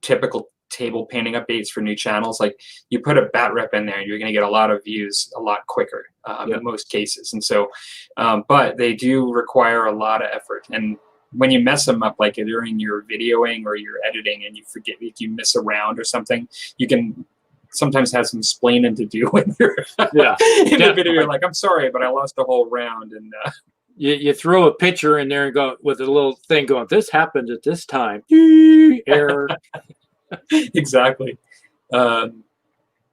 typical table painting updates for new channels, like you put a bat rep in there and you're going to get a lot of views a lot quicker in most cases. And so but they do require a lot of effort, and when you mess them up, like during your videoing or your editing, and you forget, if you miss a round or something, you can sometimes have some explaining to do when you're in the video. You're like, I'm sorry, but I lost a whole round. And you throw a picture in there and go with a little thing going, this happened at this time. Error. Exactly. It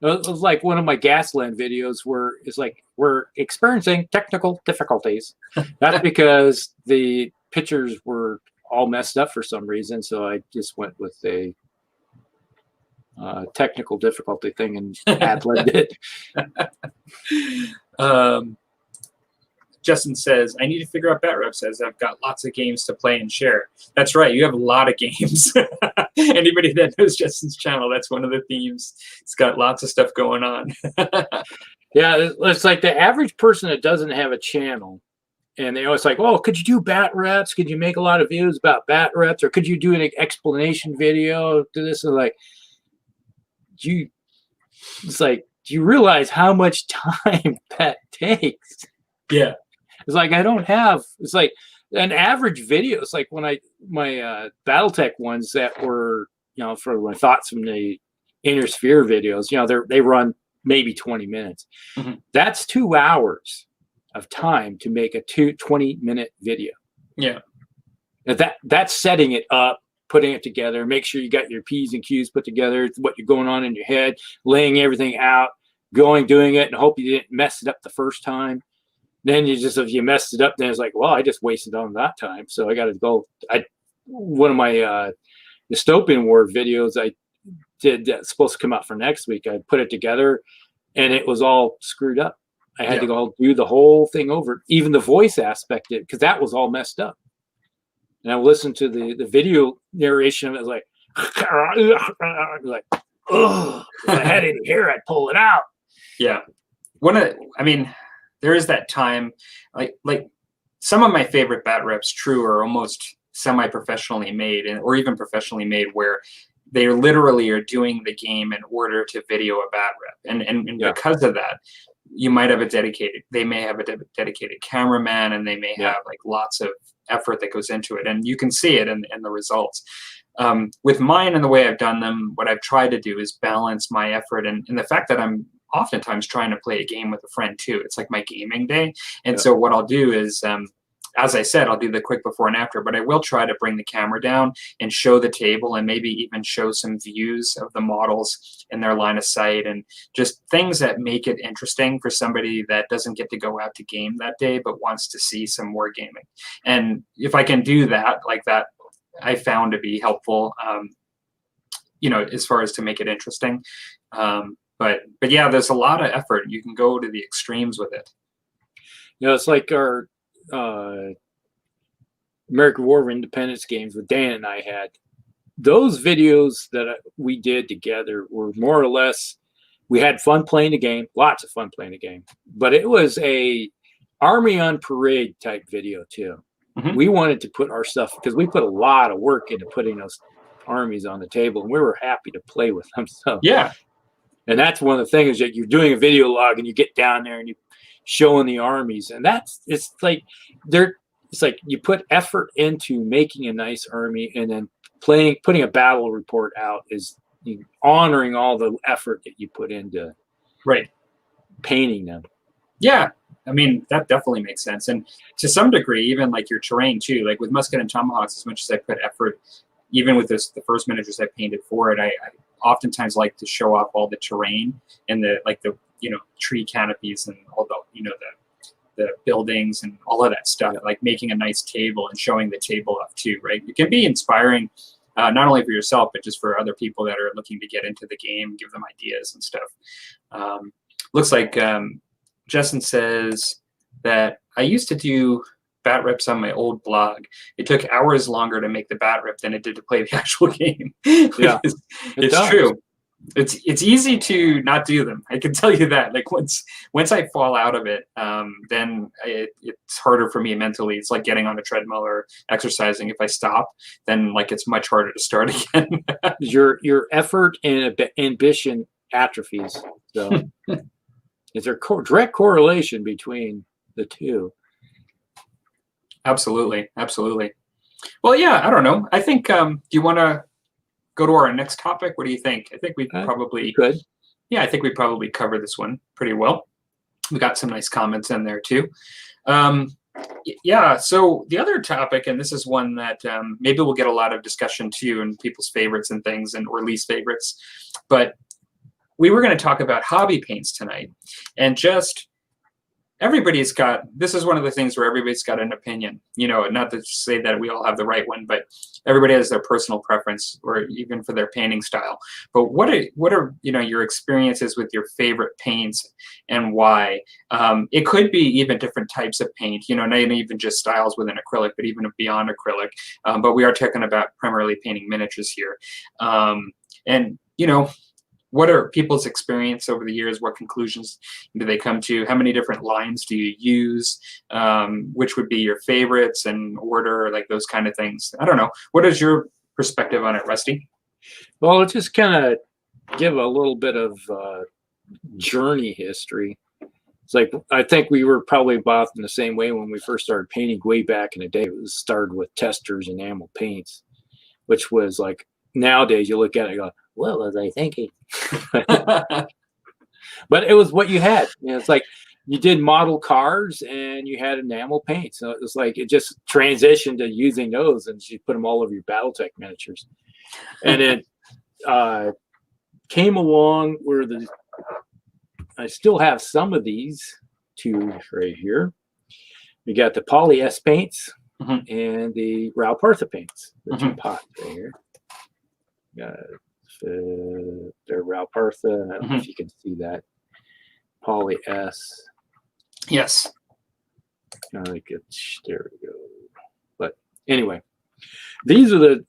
was like one of my Gasland videos where it's like, we're experiencing technical difficulties. That's because the pictures were all messed up for some reason. So I just went with a technical difficulty thing and ad-libbed it. Justin says, I need to figure out bat reps as I've got lots of games to play and share. That's right. You have a lot of games. Anybody that knows Justin's channel, that's one of the themes. It's got lots of stuff going on. Yeah, it's like the average person that doesn't have a channel, and they always like, oh, could you do bat reps? Could you make a lot of videos about bat reps? Or could you do an explanation video to this? And like, it's like, do you realize how much time that takes? Yeah. It's like I don't have. It's like an average video. It's like when my BattleTech ones that were for my thoughts from the Inner Sphere videos. They run maybe 20 minutes. Mm-hmm. That's 2 hours of time to make a 20-minute video. Yeah. That's setting it up, putting it together, make sure you got your P's and Q's put together, what you're going on in your head, laying everything out, doing it, and hope you didn't mess it up the first time. Then if you messed it up, then it's like, well, I just wasted on that time. So I got to go. One of my Dystopian War videos I did that's supposed to come out for next week. I put it together and it was all screwed up. I had to go do the whole thing over, even the voice aspect of it, because that was all messed up. And I listened to the video narration of it. I was like, oh, if I had it here, I'd pull it out. Yeah. There is that time, like some of my favorite bat reps, true, are almost semi-professionally made, or even professionally made, where they literally are doing the game in order to video a bat rep, and because of that, they may have a dedicated cameraman, and they may have like lots of effort that goes into it, and you can see it in the results. With mine and the way I've done them, what I've tried to do is balance my effort and the fact that I'm oftentimes trying to play a game with a friend too. It's like my gaming day. And so what I'll do is, as I said, I'll do the quick before and after, but I will try to bring the camera down and show the table, and maybe even show some views of the models in their line of sight, and just things that make it interesting for somebody that doesn't get to go out to game that day, but wants to see some wargaming. And if I can do that, like that, I found to be helpful, as far as to make it interesting. But yeah, there's a lot of effort. You can go to the extremes with it. It's like our American War of Independence games with Dan and I had. Those videos that we did together were more or less, we had fun playing the game, lots of fun playing the game, but it was a Army on Parade type video too. Mm-hmm. We wanted to put our stuff, because we put a lot of work into putting those armies on the table, and we were happy to play with them. So yeah. And that's one of the things, that you're doing a video log and you get down there and you showing the armies, and it's like you put effort into making a nice army, and then putting a battle report out is honoring all the effort that you put into painting them. Yeah. That definitely makes sense. And to some degree, even like your terrain too, like with Musket and Tomahawks, as much as I put effort, even with the first miniatures I painted for it, I oftentimes like to show off all the terrain and the tree canopies and all the buildings and all of that stuff, like making a nice table and showing the table off too, right? It can be inspiring, not only for yourself, but just for other people that are looking to get into the game, give them ideas and stuff. Looks like Justin says that I used to do bat reps on my old blog. It took hours longer to make the bat rep than it did to play the actual game. Yeah, it's true. It's easy to not do them. I can tell you that. Like once I fall out of it, then it's harder for me mentally. It's like getting on a treadmill or exercising. If I stop, then like it's much harder to start again. Your effort and ambition atrophies. So is there direct correlation between the two? Absolutely. Well, yeah, I don't know. I think, do you want to go to our next topic? What do you think? I think we probably could. Yeah, I think we probably covered this one pretty well. We got some nice comments in there too. Yeah, so the other topic, and this is one that maybe we'll get a lot of discussion too, and people's favorites and things, or least favorites, but we were going to talk about hobby paints tonight, and just this is one of the things where everybody's got an opinion, not to say that we all have the right one, but everybody has their personal preference, or even for their painting style. But what are your experiences with your favorite paints and why? It could be even different types of paint, not even just styles within acrylic, but even beyond acrylic. But we are talking about primarily painting miniatures here. And what are people's experience over the years? What conclusions do they come to? How many different lines do you use? Which would be your favorites and order, like those kind of things? I don't know. What is your perspective on it, Rusty? Well, let's just kind of give a little bit of journey history. It's like, I think we were probably both in the same way when we first started painting way back in the day. It was started with testers and enamel paints, which was like, nowadays you look at it and go, what was I thinking? But it was what you had. You know, it's like you did model cars and you had enamel paint. So it was like, it just transitioned to using those, and you put them all over your Battletech miniatures. And then came along where I still have some of these two right here. We got the Poly S paints and the Raupartha paints, the two pots right here. They're Raupartha. I don't know if you can see that. Poly S. Yes. There we go. But anyway, these were the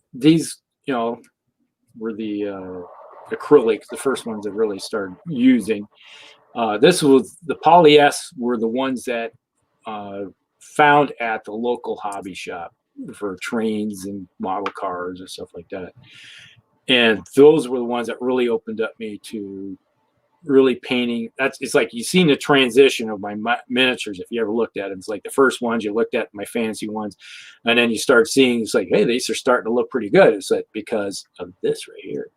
acrylics, the first ones that really started using. This was the Poly S were the ones that found at the local hobby shop for trains and model cars and stuff like that. And those were the ones that really opened up me to really painting. It's like you've seen the transition of my miniatures. If you ever looked at it, it's like the first ones you looked at, my fancy ones, and then you start seeing, it's like, hey, these are starting to look pretty good. It's like because of this right here,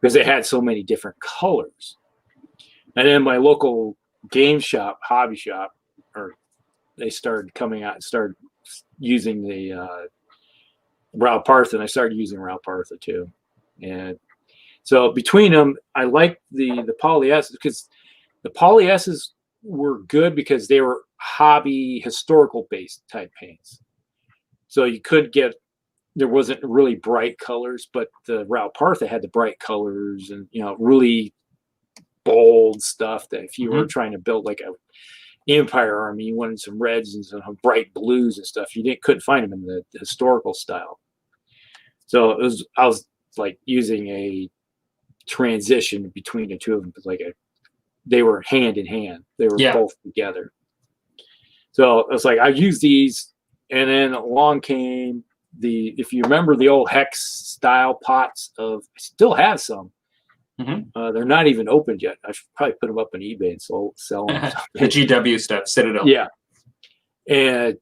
because they had so many different colors. And then my local game shop, hobby shop, they started coming out and started using the Raupartha, and I started using Raupartha too. And so between them, I like the Poly S, because the Poly S's were good because they were hobby historical based type paints. So you could get, there wasn't really bright colors, but the Raupartha had the bright colors and, you know, really bold stuff that if you were trying to build like a Empire army, you wanted some reds and some bright blues and stuff, you couldn't find them in the historical style. So I was like using a transition between the two of them, because like they were hand in hand, they were both together. So it's like I used these, and then along came if you remember the old hex style pots I still have some. They're not even opened yet. I should probably put them up on eBay and sell them. The GW stuff, Citadel. Yeah. And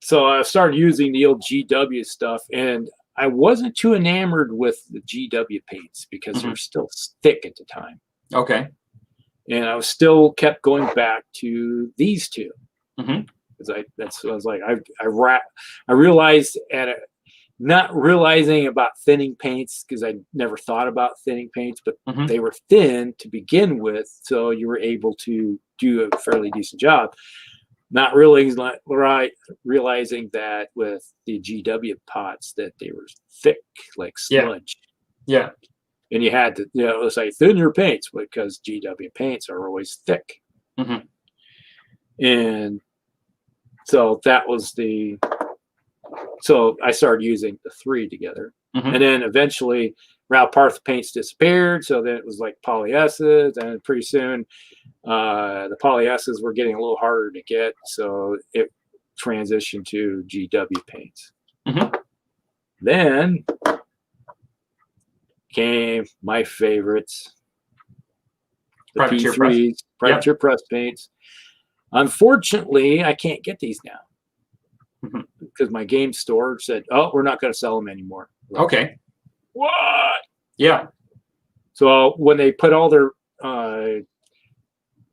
so I started using the old GW stuff, and I wasn't too enamored with the GW paints because they were still thick at the time. Okay. And I was still kept going back to these two. Because I was like, I realized not realizing about thinning paints, because I never thought about thinning paints, but they were thin to begin with, so you were able to do a fairly decent job. Not realizing that with the GW pots that they were thick like sludge. Yeah. And you had to, you know, it's like thin your paints, because GW paints are always thick. And so that was so I started using the three together. And then eventually Raupartha paints disappeared. So then it was like Poly S's, and pretty soon the Poly S's were getting a little harder to get. So it transitioned to GW paints. Then came my favorites, the P3s, Predator Press paints. Unfortunately, I can't get these now. Because my game store said, "Oh, we're not going to sell them anymore." Like, okay. What? Yeah. So when they put all their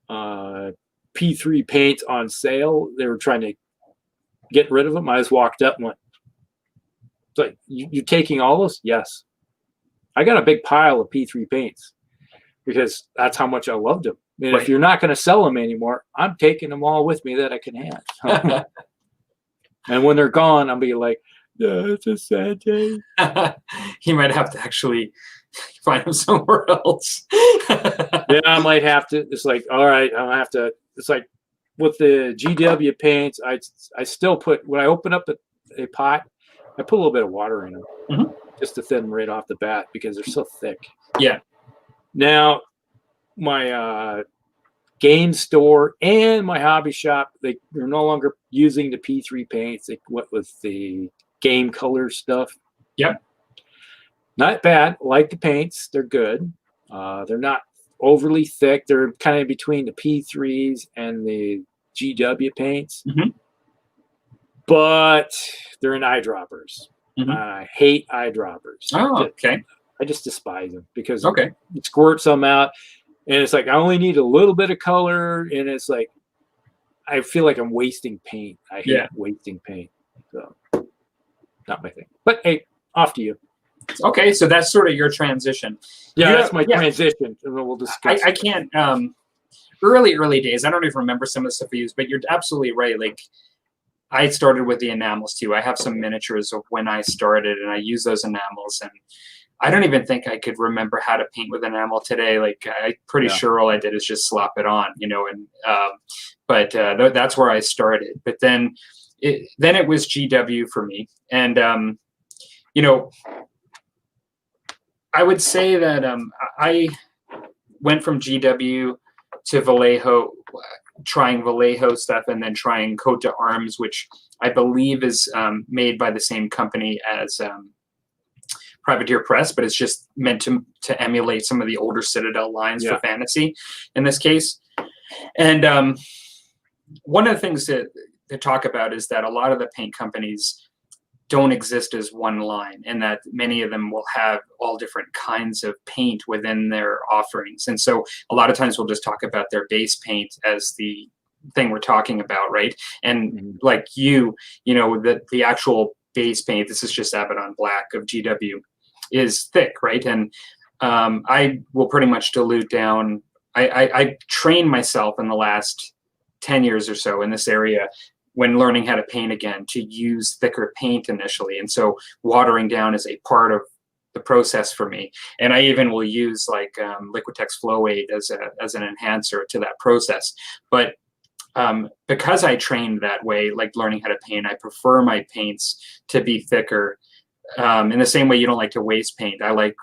P3 paints on sale, they were trying to get rid of them. I just walked up and went, "It's like, you taking all those?" Yes. I got a big pile of P3 paints because that's how much I loved them. And if you're not going to sell them anymore, I'm taking them all with me that I can have. And when they're gone, I'll be like, "Yeah, it's a sad day." You might have to actually find them somewhere else. Yeah, I might have to. It's like, all right, I'll have to. It's like with the GW paints, I still put, when I open up a pot, I put a little bit of water in them just to thin them right off the bat because they're so thick. Yeah. Now, my game store and my hobby shop, they're no longer using the P3 paints. They went with the game color stuff. Yep. Not bad. Like the paints, they're good. They're not overly thick. They're kind of between the P3s and the GW paints, but they're in eyedroppers. I hate eyedroppers. Oh, okay. I just despise them because it squirts them out, and it's like I only need a little bit of color, and it's like I feel like I'm wasting paint. I hate wasting paint, so not my thing. But hey, off to you. Okay, so that's sort of your transition. Yeah, that's my transition, and then we'll discuss. I can't. Early days. I don't even remember some of the stuff we used, but you're absolutely right. Like, I started with the enamels too. I have some miniatures of when I started, and I use those enamels. And I don't even think I could remember how to paint with enamel today. Like, I'm pretty sure all I did is just slap it on, you know. And but that's where I started. But then it was GW for me, and you know, I would say that I went from GW to Vallejo, trying Vallejo stuff, and then trying Coat d'Arms, which I believe is made by the same company as Privateer Press, but it's just meant to emulate some of the older Citadel lines for fantasy in this case. And one of the things to talk about is that a lot of the paint companies don't exist as one line, and that many of them will have all different kinds of paint within their offerings. And so a lot of times we'll just talk about their base paint as the thing we're talking about, right? And like you know, the actual base paint, this is just Abaddon Black of GW, is thick, right? And I will pretty much dilute down. I trained myself in the last 10 years or so in this area when learning how to paint again, to use thicker paint initially. And so watering down is a part of the process for me. And I even will use like Liquitex Flow Aid as an enhancer to that process. But because I trained that way, like learning how to paint, I prefer my paints to be thicker. In the same way you don't like to waste paint, I like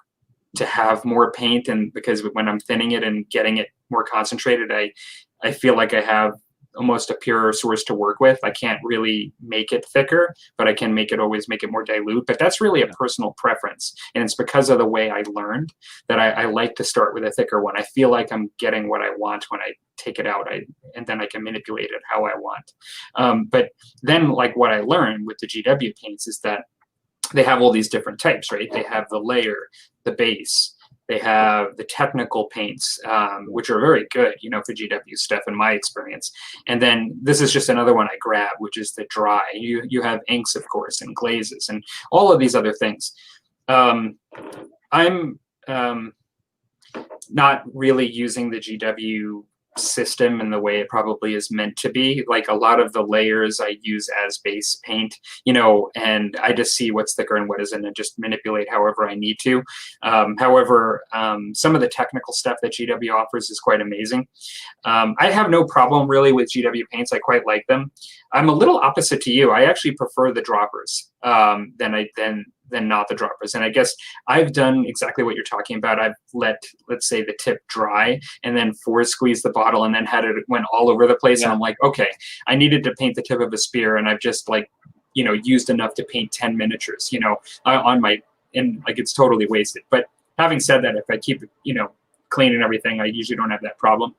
to have more paint, and because when I'm thinning it and getting it more concentrated, I feel like I have almost a pure source to work with. I can't really make it thicker, but I can always make it more dilute. But that's really a personal preference. And it's because of the way I learned that I like to start with a thicker one. I feel like I'm getting what I want when I take it out, and then I can manipulate it how I want. But then like what I learned with the GW paints is that they have all these different types, right? They have the layer, the base, they have the technical paints, which are very good, you know, for GW stuff in my experience. And then this is just another one I grabbed, which is the dry. You have inks, of course, and glazes, and all of these other things. I'm not really using the GW system in the way it probably is meant to be. Like a lot of the layers I use as base paint, you know, and I just see what's thicker and what isn't and just manipulate however I need to. However, some of the technical stuff that GW offers is quite amazing. I have no problem really with GW paints. I quite like them. I'm a little opposite to you. I actually prefer the droppers than not the droppers. And I guess I've done exactly what you're talking about. I've let's say, the tip dry and then force squeeze the bottle and then had it went all over the place. And I'm like, okay, I needed to paint the tip of a spear, and I've just like, you know, used enough to paint 10 miniatures, you know, on my, and like it's totally wasted. But having said that, if I keep it, you know, clean and everything, I usually don't have that problem.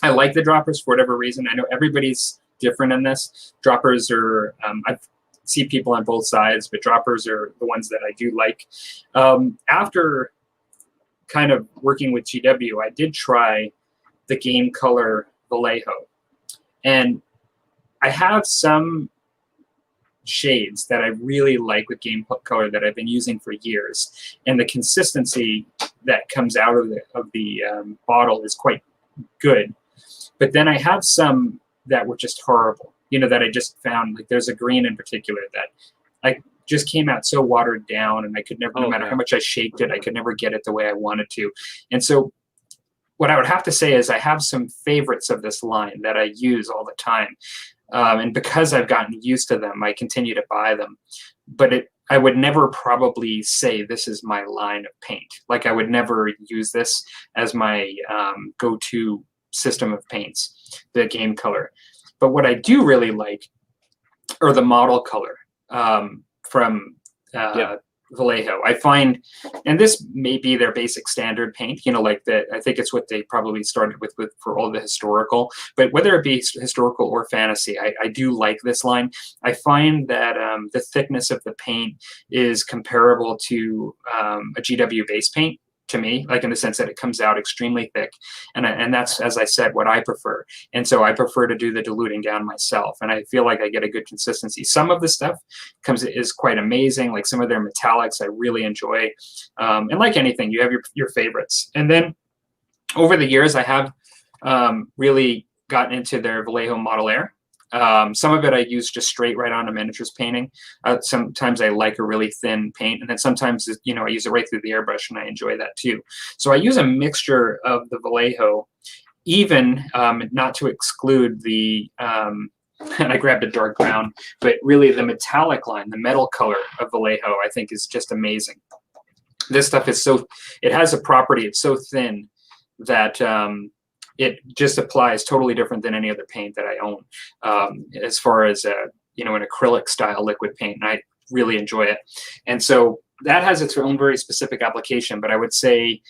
I like the droppers for whatever reason. I know everybody's different in this. Droppers are, I've see people on both sides, but droppers are the ones that I do like. After kind of working with GW, I did try the Game Color Vallejo, and I have some shades that I really like with Game Color that I've been using for years, and the consistency that comes out of the bottle is quite good. But then I have some that were just horrible, you know, that I just found. Like there's a green in particular that I just came out so watered down, and I could never, no matter how much I shaped it, I could never get it the way I wanted to. And so what I would have to say is I have some favorites of this line that I use all the time. And because I've gotten used to them, I continue to buy them. But I would never probably say this is my line of paint. Like I would never use this as my go-to system of paints, the Game Color. But what I do really like are the model color from Vallejo. I find, and this may be their basic standard paint, you know, like that. I think it's what they probably started with for all the historical, but whether it be historical or fantasy, I do like this line. I find that the thickness of the paint is comparable to a GW base paint to me, like in the sense that it comes out extremely thick. And that's, as I said, what I prefer. And so I prefer to do the diluting down myself. And I feel like I get a good consistency. Some of the stuff is quite amazing. Like some of their metallics, I really enjoy. And like anything, you have your favorites. And then over the years, I have really gotten into their Vallejo Model Air. Some of it I use just straight right onto miniatures painting. Sometimes I like a really thin paint, and then sometimes, you know, I use it right through the airbrush, and I enjoy that too. So I use a mixture of the Vallejo, even not to exclude the, and I grabbed a dark brown, but really the metallic line, the metal color of Vallejo, I think is just amazing. This stuff is so, it has a property, it's so thin that it just applies totally different than any other paint that I own, as far as you know, an acrylic style liquid paint, and I really enjoy it. And so that has its own very specific application. But I would say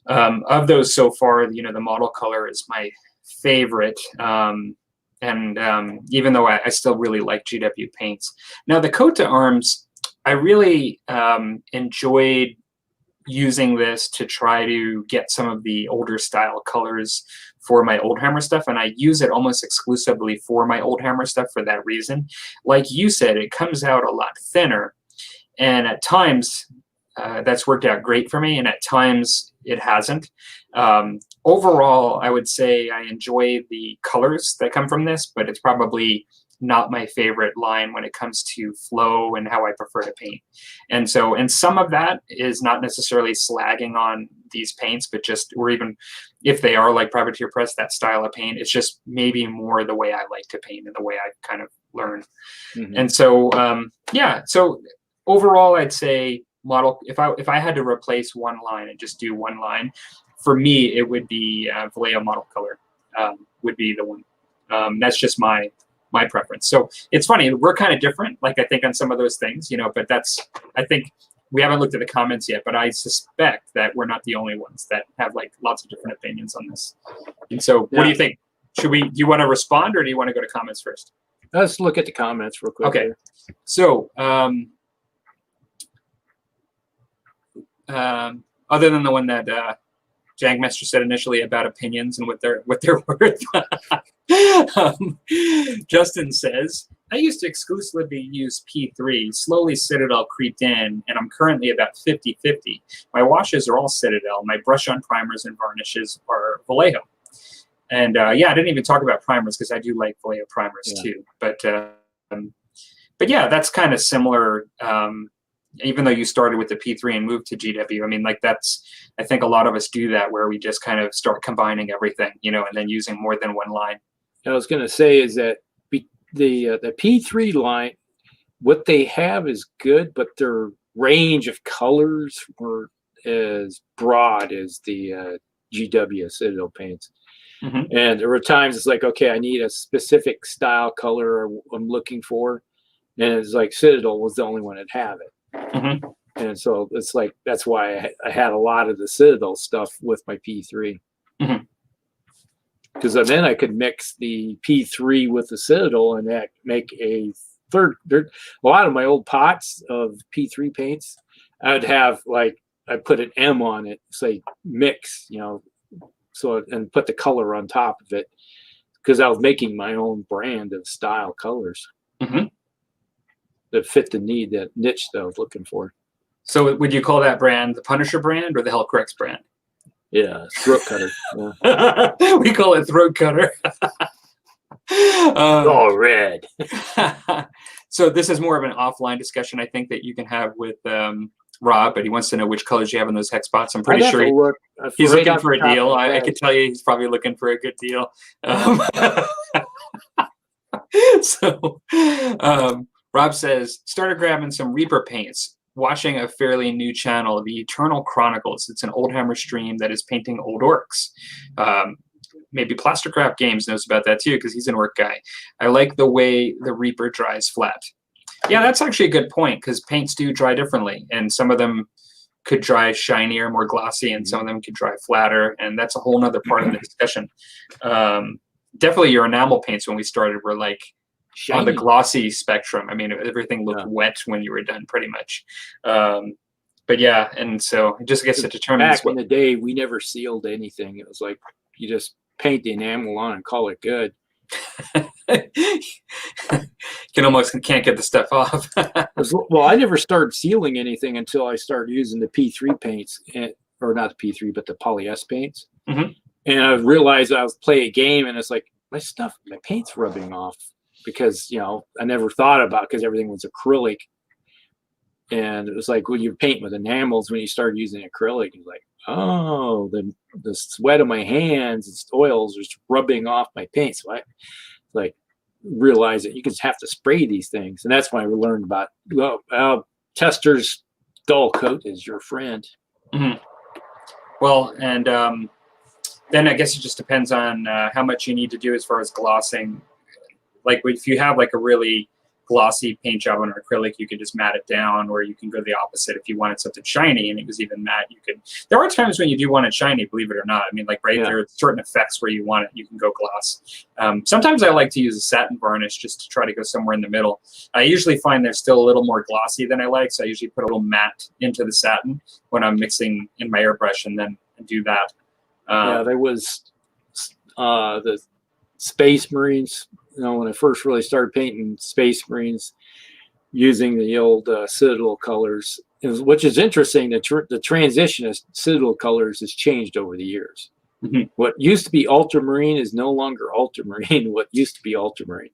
of those so far, you know, the model color is my favorite. And even though I still really like GW paints. Now the coat to arms, I really enjoyed using this to try to get some of the older style colors for my old hammer stuff, and I use it almost exclusively for my old hammer stuff for that reason. Like you said, it comes out a lot thinner, and at times that's worked out great for me, and at times it hasn't. Overall, I would say I enjoy the colors that come from this, but it's probably not my favorite line when it comes to flow and how I prefer to paint. And so, and some of that is not necessarily slagging on these paints, but just, or even if they are like Privateer Press, that style of paint, it's just maybe more the way I like to paint and the way I kind of learned. And so, yeah, so overall, I'd say model, if I had to replace one line and just do one line, for me, it would be Vallejo Model Color would be the one. That's just my preference. So it's funny, we're kind of different, like I think on some of those things, you know, but that's, I think we haven't looked at the comments yet, but I suspect that we're not the only ones that have like lots of different opinions on this. And so what do you think? Do you want to respond, or do you want to go to comments first? Let's look at the comments real quick. Okay. Here. So other than the one that Jangmaster said initially about opinions and what they're worth. Justin says, I used to exclusively use P3. Slowly Citadel creeped in, and I'm currently about 50-50. My washes are all Citadel. My brush-on primers and varnishes are Vallejo. And yeah, I didn't even talk about primers because I do like Vallejo primers too. But yeah, that's kind of similar. Even though you started with the P3 and moved to GW, I mean, like that's, I think a lot of us do that, where we just kind of start combining everything, you know, and then using more than one line. I was going to say is that the P3 line, what they have is good, but their range of colors were as broad as the GW Citadel paints. And there were times it's like, okay, I need a specific style color I'm looking for, and it's like Citadel was the only one that had it. And so it's like, that's why I had a lot of the Citadel stuff with my P3. Because then I could mix the P3 with the Citadel and that make a third. A lot of my old pots of P3 paints, I'd have like, I put an M on it, say mix, you know, so, and put the color on top of it, because I was making my own brand of style colors. That fit the need, that niche that I was looking for. So would you call that brand the Punisher brand or the Hellcrex brand? Yeah, throat cutter. We call it throat cutter. All red. So this is more of an offline discussion, I think, that you can have with Rob, but he wants to know which colors you have in those hex spots. I'm pretty sure he's looking for a deal. I can tell you he's probably looking for a good deal. So Rob says, started grabbing some Reaper paints, watching a fairly new channel, the Eternal Chronicles. It's an old hammer stream that is painting old orcs. Maybe Plastercraft Games knows about that too, because he's an orc guy. I like the way the Reaper dries flat. Yeah, that's actually a good point because paints do dry differently, and some of them could dry shinier, more glossy, and some of them could dry flatter, and that's a whole nother part of the discussion. Definitely your enamel paints when we started were like Shiny. on the glossy spectrum. I mean, everything looked wet when you were done pretty much. But yeah, and so it just gets to determine back in the day, we never sealed anything. It was like you just paint the enamel on and call it good. Can't get the stuff off. Well, I never started sealing anything until I started using the P3 paints, or not the P3, but the polyester paints. Mm-hmm. And I realized I was playing a game, and it's like my paint's rubbing off because I never thought about because everything was acrylic. And it was like when you paint with enamels, when you start using acrylic, it's like, oh, the sweat of my hands and oils is rubbing off my paint. So I realize that you just have to spray these things. And that's when I learned about, Tester's dull coat is your friend. Mm-hmm. Well, and then I guess it just depends on how much you need to do as far as glossing. Like if you have like a really glossy paint job on acrylic, you can just matte it down, or you can go the opposite. If you wanted something shiny and it was even matte, you could. There are times when you do want it shiny, believe it or not. I mean, like there are certain effects where you want it, you can go gloss. Sometimes I like to use a satin varnish just to try to go somewhere in the middle. I usually find they're still a little more glossy than I like, so I usually put a little matte into the satin when I'm mixing in my airbrush, and then do that. There was the Space Marines. When I first really started painting Space Marines using the old Citadel colors, which is interesting, the transition of Citadel colors has changed over the years. Mm-hmm. What used to be ultramarine is no longer ultramarine. What used to be ultramarine.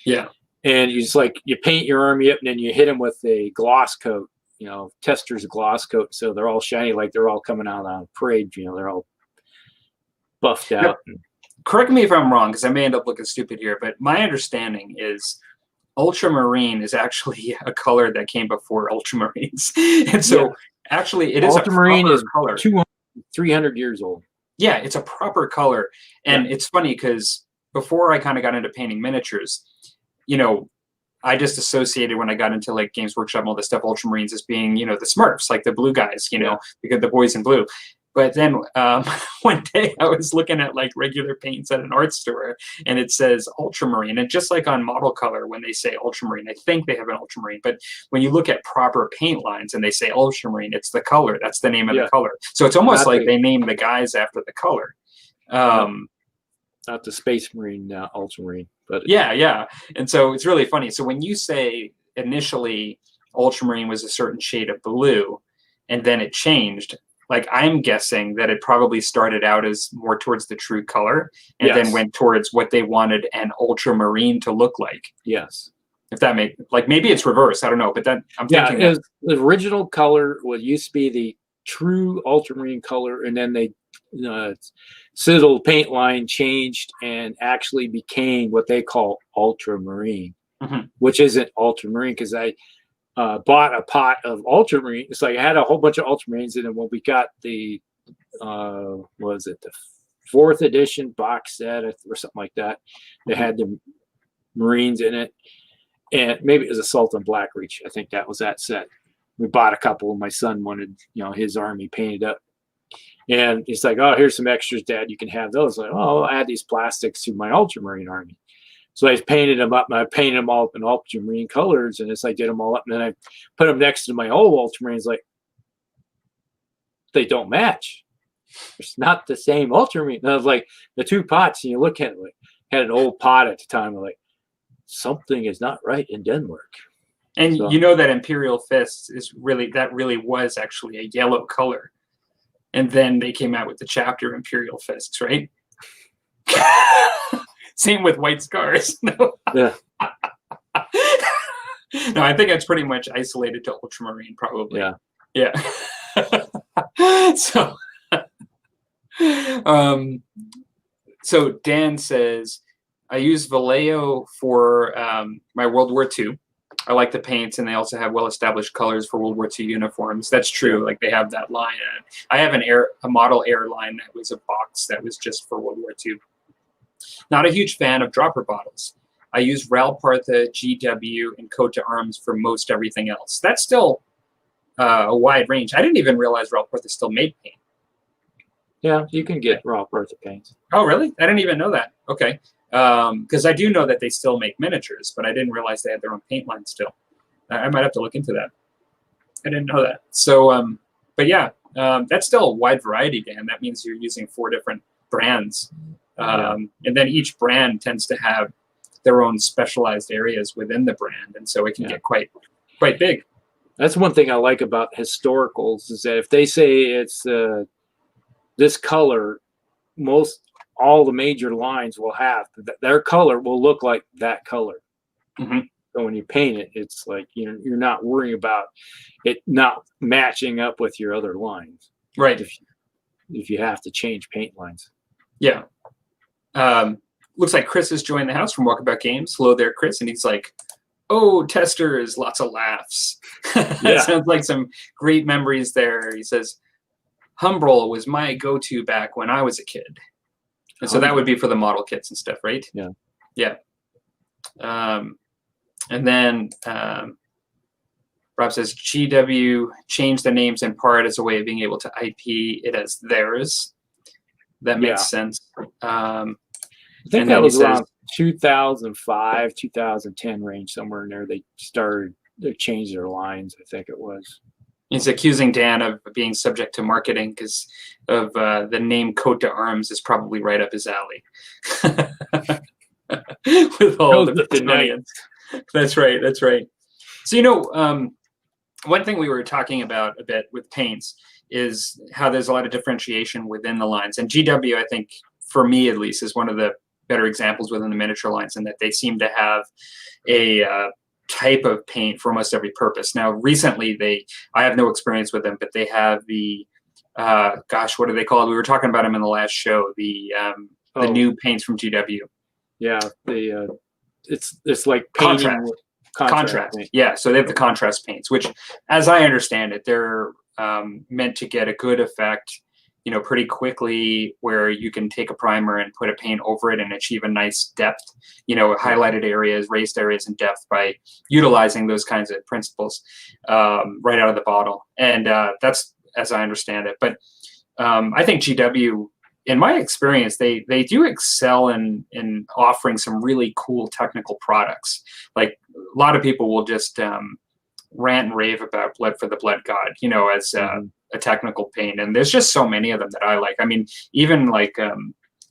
Yeah. And you paint your army up and then you hit them with a gloss coat, Tester's gloss coat. So they're all shiny, like they're all coming out on a parade, they're all buffed out. Yep. Correct me if I'm wrong, because I may end up looking stupid here, but my understanding is ultramarine is actually a color that came before ultramarines. And so actually it is ultramarine is a proper color. 300 years old. Yeah, it's a proper color. And it's funny because before I kind of got into painting miniatures, I just associated when I got into like Games Workshop and all this stuff, ultramarines as being, the Smurfs, like the blue guys, because the boys in blue. But then one day I was looking at like regular paints at an art store, and it says ultramarine. And just like on model color, when they say ultramarine, I think they have an ultramarine. But when you look at proper paint lines and they say ultramarine, it's the color. That's the name of the color. So it's almost like they named the guys after the color. Not the Space Marine ultramarine, but yeah. And so it's really funny. So when you say initially ultramarine was a certain shade of blue, and then it changed. Like I'm guessing that it probably started out as more towards the true color and then went towards what they wanted an ultramarine to look like. Yes. If that maybe it's reverse. I don't know. But then I'm thinking the original color used to be the true ultramarine color, and then they Citadel paint line changed and actually became what they call ultramarine, which isn't ultramarine because I bought a pot of ultramarine. It's like I had a whole bunch of ultramarines, and then when we got the the 4th edition box set or something like that, they had the Marines in it, and maybe it was a Sultan Blackreach. I think that was that set. We bought a couple, and my son wanted his army painted up, and he's like, "Oh, here's some extras, Dad. You can have those." Like, "Oh, I'll add these plastics to my ultramarine army." So I painted them up, and I painted them all up in ultramarine colors, and I did them all up, and then I put them next to my old ultramarines. Like, they don't match. It's not the same ultramarine. And I was like, the two pots, and you look at it, like, had an old pot at the time. I'm like, something is not right in Denmark. And so, that Imperial Fists really was actually a yellow color, and then they came out with the chapter Imperial Fists, right? Same with White Scars. No. Yeah. No, I think it's pretty much isolated to ultramarine, probably. Yeah. So Dan says, I use Vallejo for my World War II. I like the paints, and they also have well-established colors for World War II uniforms. That's true. Like they have that line. I have a model airline that was a box that was just for World War II. Not a huge fan of dropper bottles. I use Ralpartha, GW, and Coat to Arms for most everything else. That's still a wide range. I didn't even realize Ralpartha still made paint. Yeah, you can get Ralpartha paints. Oh, really? I didn't even know that. Okay. Because I do know that they still make miniatures, but I didn't realize they had their own paint line still. I might have to look into that. I didn't know that. So, but yeah, that's still a wide variety, Dan. That means you're using 4 different brands. And then each brand tends to have their own specialized areas within the brand. And so it can get quite big. That's one thing I like about historicals is that if they say it's this color, all the major lines will have their color will look like that color. Mm-hmm. So when you paint it, it's like you're not worrying about it not matching up with your other lines, right? If you have to change paint lines. Yeah. Looks like Chris has joined the house from Walkabout Games. Hello there, Chris. And he's like, "Oh, testers, lots of laughs." That sounds like some great memories there. He says, "Humbrol was my go-to back when I was a kid." And so that would be for the model kits and stuff, right? Yeah. Yeah. And then Rob says, GW changed the names in part as a way of being able to IP it as theirs. That makes sense. I think that was around 2005, 2010 range, somewhere in there. They changed their lines, I think it was. He's accusing Dan of being subject to marketing because of the name Coat to Arms is probably right up his alley. With all the Beastmen. That's right. That's right. So, one thing we were talking about a bit with paints is how there's a lot of differentiation within the lines. And GW, I think, for me at least, is one of the better examples within the miniature lines in that they seem to have a type of paint for almost every purpose. Now, recently, I have no experience with them, but they have the, what do they call it? We were talking about them in the last show, the new paints from GW. Yeah, it's like painting contrast. Yeah, so they have the contrast paints, which, as I understand it, they're meant to get a good effect, pretty quickly, where you can take a primer and put a paint over it and achieve a nice depth, highlighted areas, raised areas, and depth by utilizing those kinds of principles right out of the bottle. And that's as I understand it. But I think GW, in my experience, they do excel in offering some really cool technical products. Like a lot of people will just rant and rave about Blood for the Blood God, as a technical paint. And there's just so many of them that I like. I mean, even like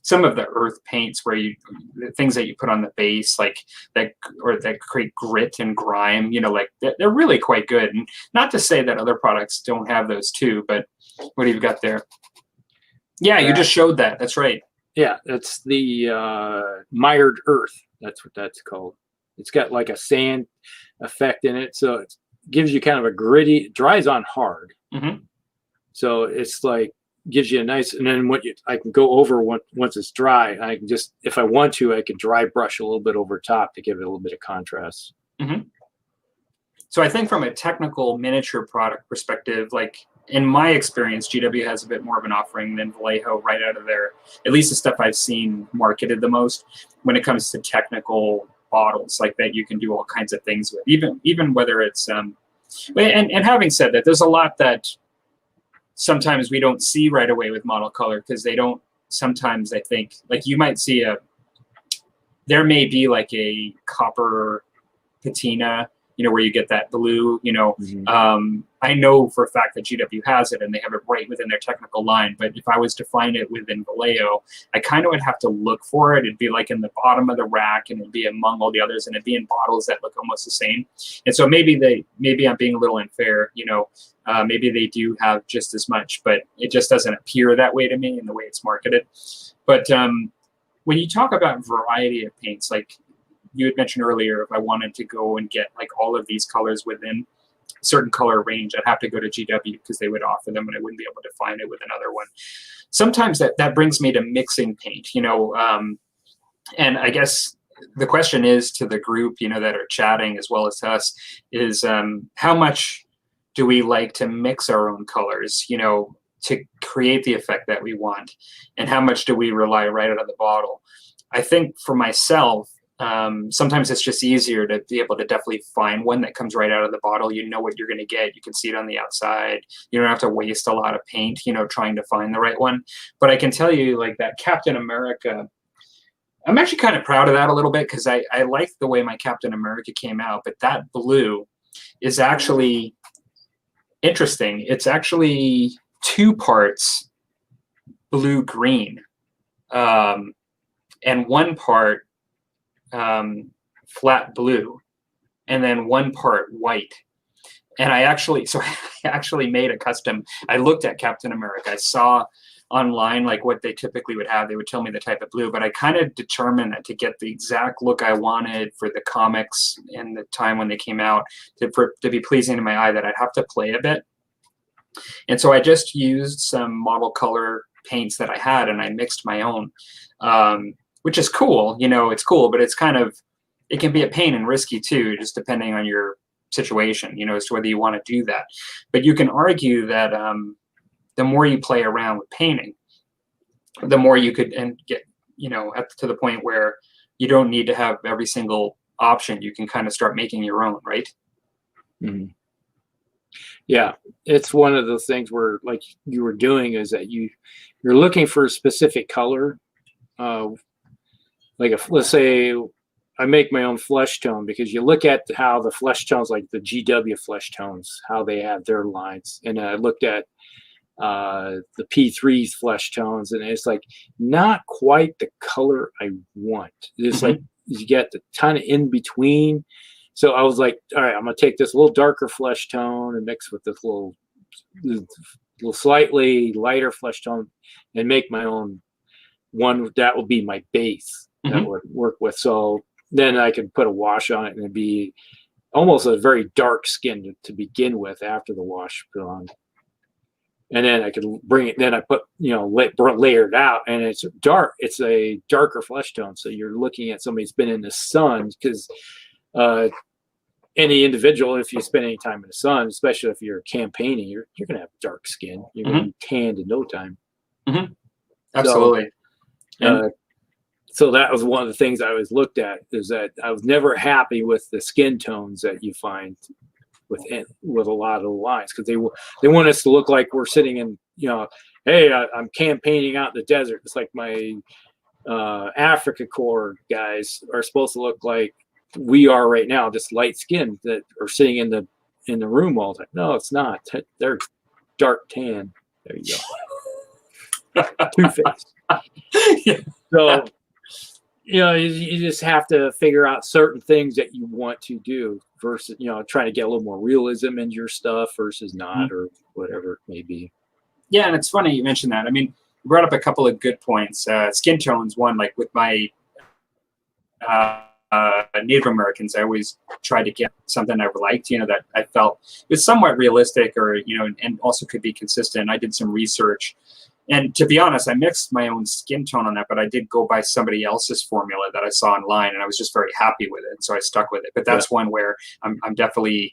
some of the earth paints where the things that you put on the base, like that create grit and grime, they're really quite good. And not to say that other products don't have those too, but what do you got there? Yeah, you just showed that. That's right. Yeah, that's the mired earth. That's what that's called. It's got like a sand effect in it, so it gives you kind of a gritty. It dries on hard, so it's like gives you a nice. And then I can go over once it's dry. I can just, if I want to, I can dry brush a little bit over top to give it a little bit of contrast. So I think from a technical miniature product perspective, like, in my experience, GW has a bit more of an offering than Vallejo right out of there. At least the stuff I've seen marketed the most when it comes to technical bottles like that you can do all kinds of things with. Even whether it's and having said that, there's a lot that sometimes we don't see right away with model color because they don't. Sometimes I think like you might see there may be like a copper patina, where you get that blue, I know for a fact that GW has it and they have it right within their technical line. But if I was to find it within Vallejo, I kind of would have to look for it. It'd be like in the bottom of the rack and it'd be among all the others and it'd be in bottles that look almost the same. And so maybe I'm being a little unfair, maybe they do have just as much, but it just doesn't appear that way to me in the way it's marketed. But when you talk about variety of paints, like you had mentioned earlier, if I wanted to go and get like all of these colors within a certain color range, I'd have to go to GW because they would offer them and I wouldn't be able to find it with another one. Sometimes that brings me to mixing paint, and I guess the question is to the group, that are chatting as well as to us is how much do we like to mix our own colors, to create the effect that we want? And how much do we rely right out of the bottle? I think for myself, Sometimes it's just easier to be able to definitely find one that comes right out of the bottle. You know what you're going to get. You can see it on the outside. You don't have to waste a lot of paint, trying to find the right one. But I can tell you, like, that Captain America, I'm actually kind of proud of that a little bit, because I like the way my Captain America came out. But that blue is actually interesting. It's actually 2 parts blue-green, and 1 part flat blue, and then 1 part white. And I actually made a custom. I looked at Captain America. I saw online like what they typically would have. They would tell me the type of blue, but I kind of determined that to get the exact look I wanted for the comics and the time when they came out, to be pleasing to my eye, that I'd have to play a bit. And so I just used some model color paints that I had, and I mixed my own, which is cool. It's cool, but it's kind of, it can be a pain and risky too, just depending on your situation, as to whether you want to do that. But you can argue that the more you play around with painting, the more you could get, to the point where you don't need to have every single option. You can kind of start making your own, right? Mm-hmm. Yeah, it's one of those things where, like you were doing, is that you're looking for a specific color. Let's say I make my own flesh tone, because you look at how the flesh tones, like the GW flesh tones, how they have their lines. And I looked at the P3's flesh tones, and it's like not quite the color I want. It's like you get the ton of in between. So I was like, all right, I'm gonna take this little darker flesh tone and mix with this little slightly lighter flesh tone, and make my own one that will be my base that would work with. So then I could put a wash on it, and it'd be almost a very dark skin to begin with after the wash put on. And then I could bring it, then I put, layered out, and it's dark. It's a darker flesh tone. So you're looking at somebody who's been in the sun, because any individual, if you spend any time in the sun, especially if you're campaigning, you're going to have dark skin. You're going to be tanned in no time. Absolutely. So that was one of the things I always looked at, is that I was never happy with the skin tones that you find with a lot of the lines, because they want us to look like we're sitting in, hey, I'm campaigning out in the desert. It's like my Africa Corps guys are supposed to look like we are right now, just light skinned that are sitting in the room all the time. No, it's not. They're dark tan. There you go. Two-faced. Yeah. So you just have to figure out certain things that you want to do versus, trying to get a little more realism into your stuff versus not, or whatever it may be. Yeah, and it's funny you mentioned that. I mean, you brought up a couple of good points. Skin tones, one, like with my Native Americans, I always tried to get something I liked, that I felt was somewhat realistic, or, and also could be consistent. I did some research. And to be honest, I mixed my own skin tone on that, but I did go by somebody else's formula that I saw online, and I was just very happy with it. So I stuck with it. But that's one where I'm definitely,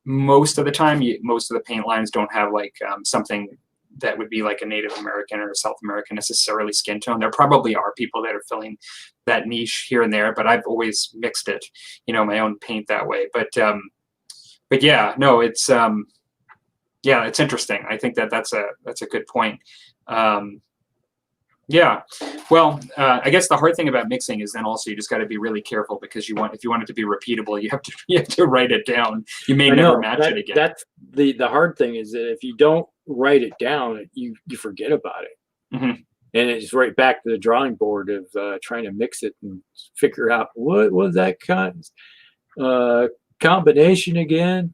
most of the time, most of the paint lines don't have like something that would be like a Native American or a South American necessarily skin tone. There probably are people that are filling that niche here and there, but I've always mixed it, my own paint that way. But yeah, no, it's it's interesting. I think that's a good point. Yeah, well, I guess the hard thing about mixing is then also you just got to be really careful, because if you want it to be repeatable, you have to write it down. You may never match it again. That's the hard thing, is that if you don't write it down, you forget about it, and it's right back to the drawing board of trying to mix it and figure out what was that combination again.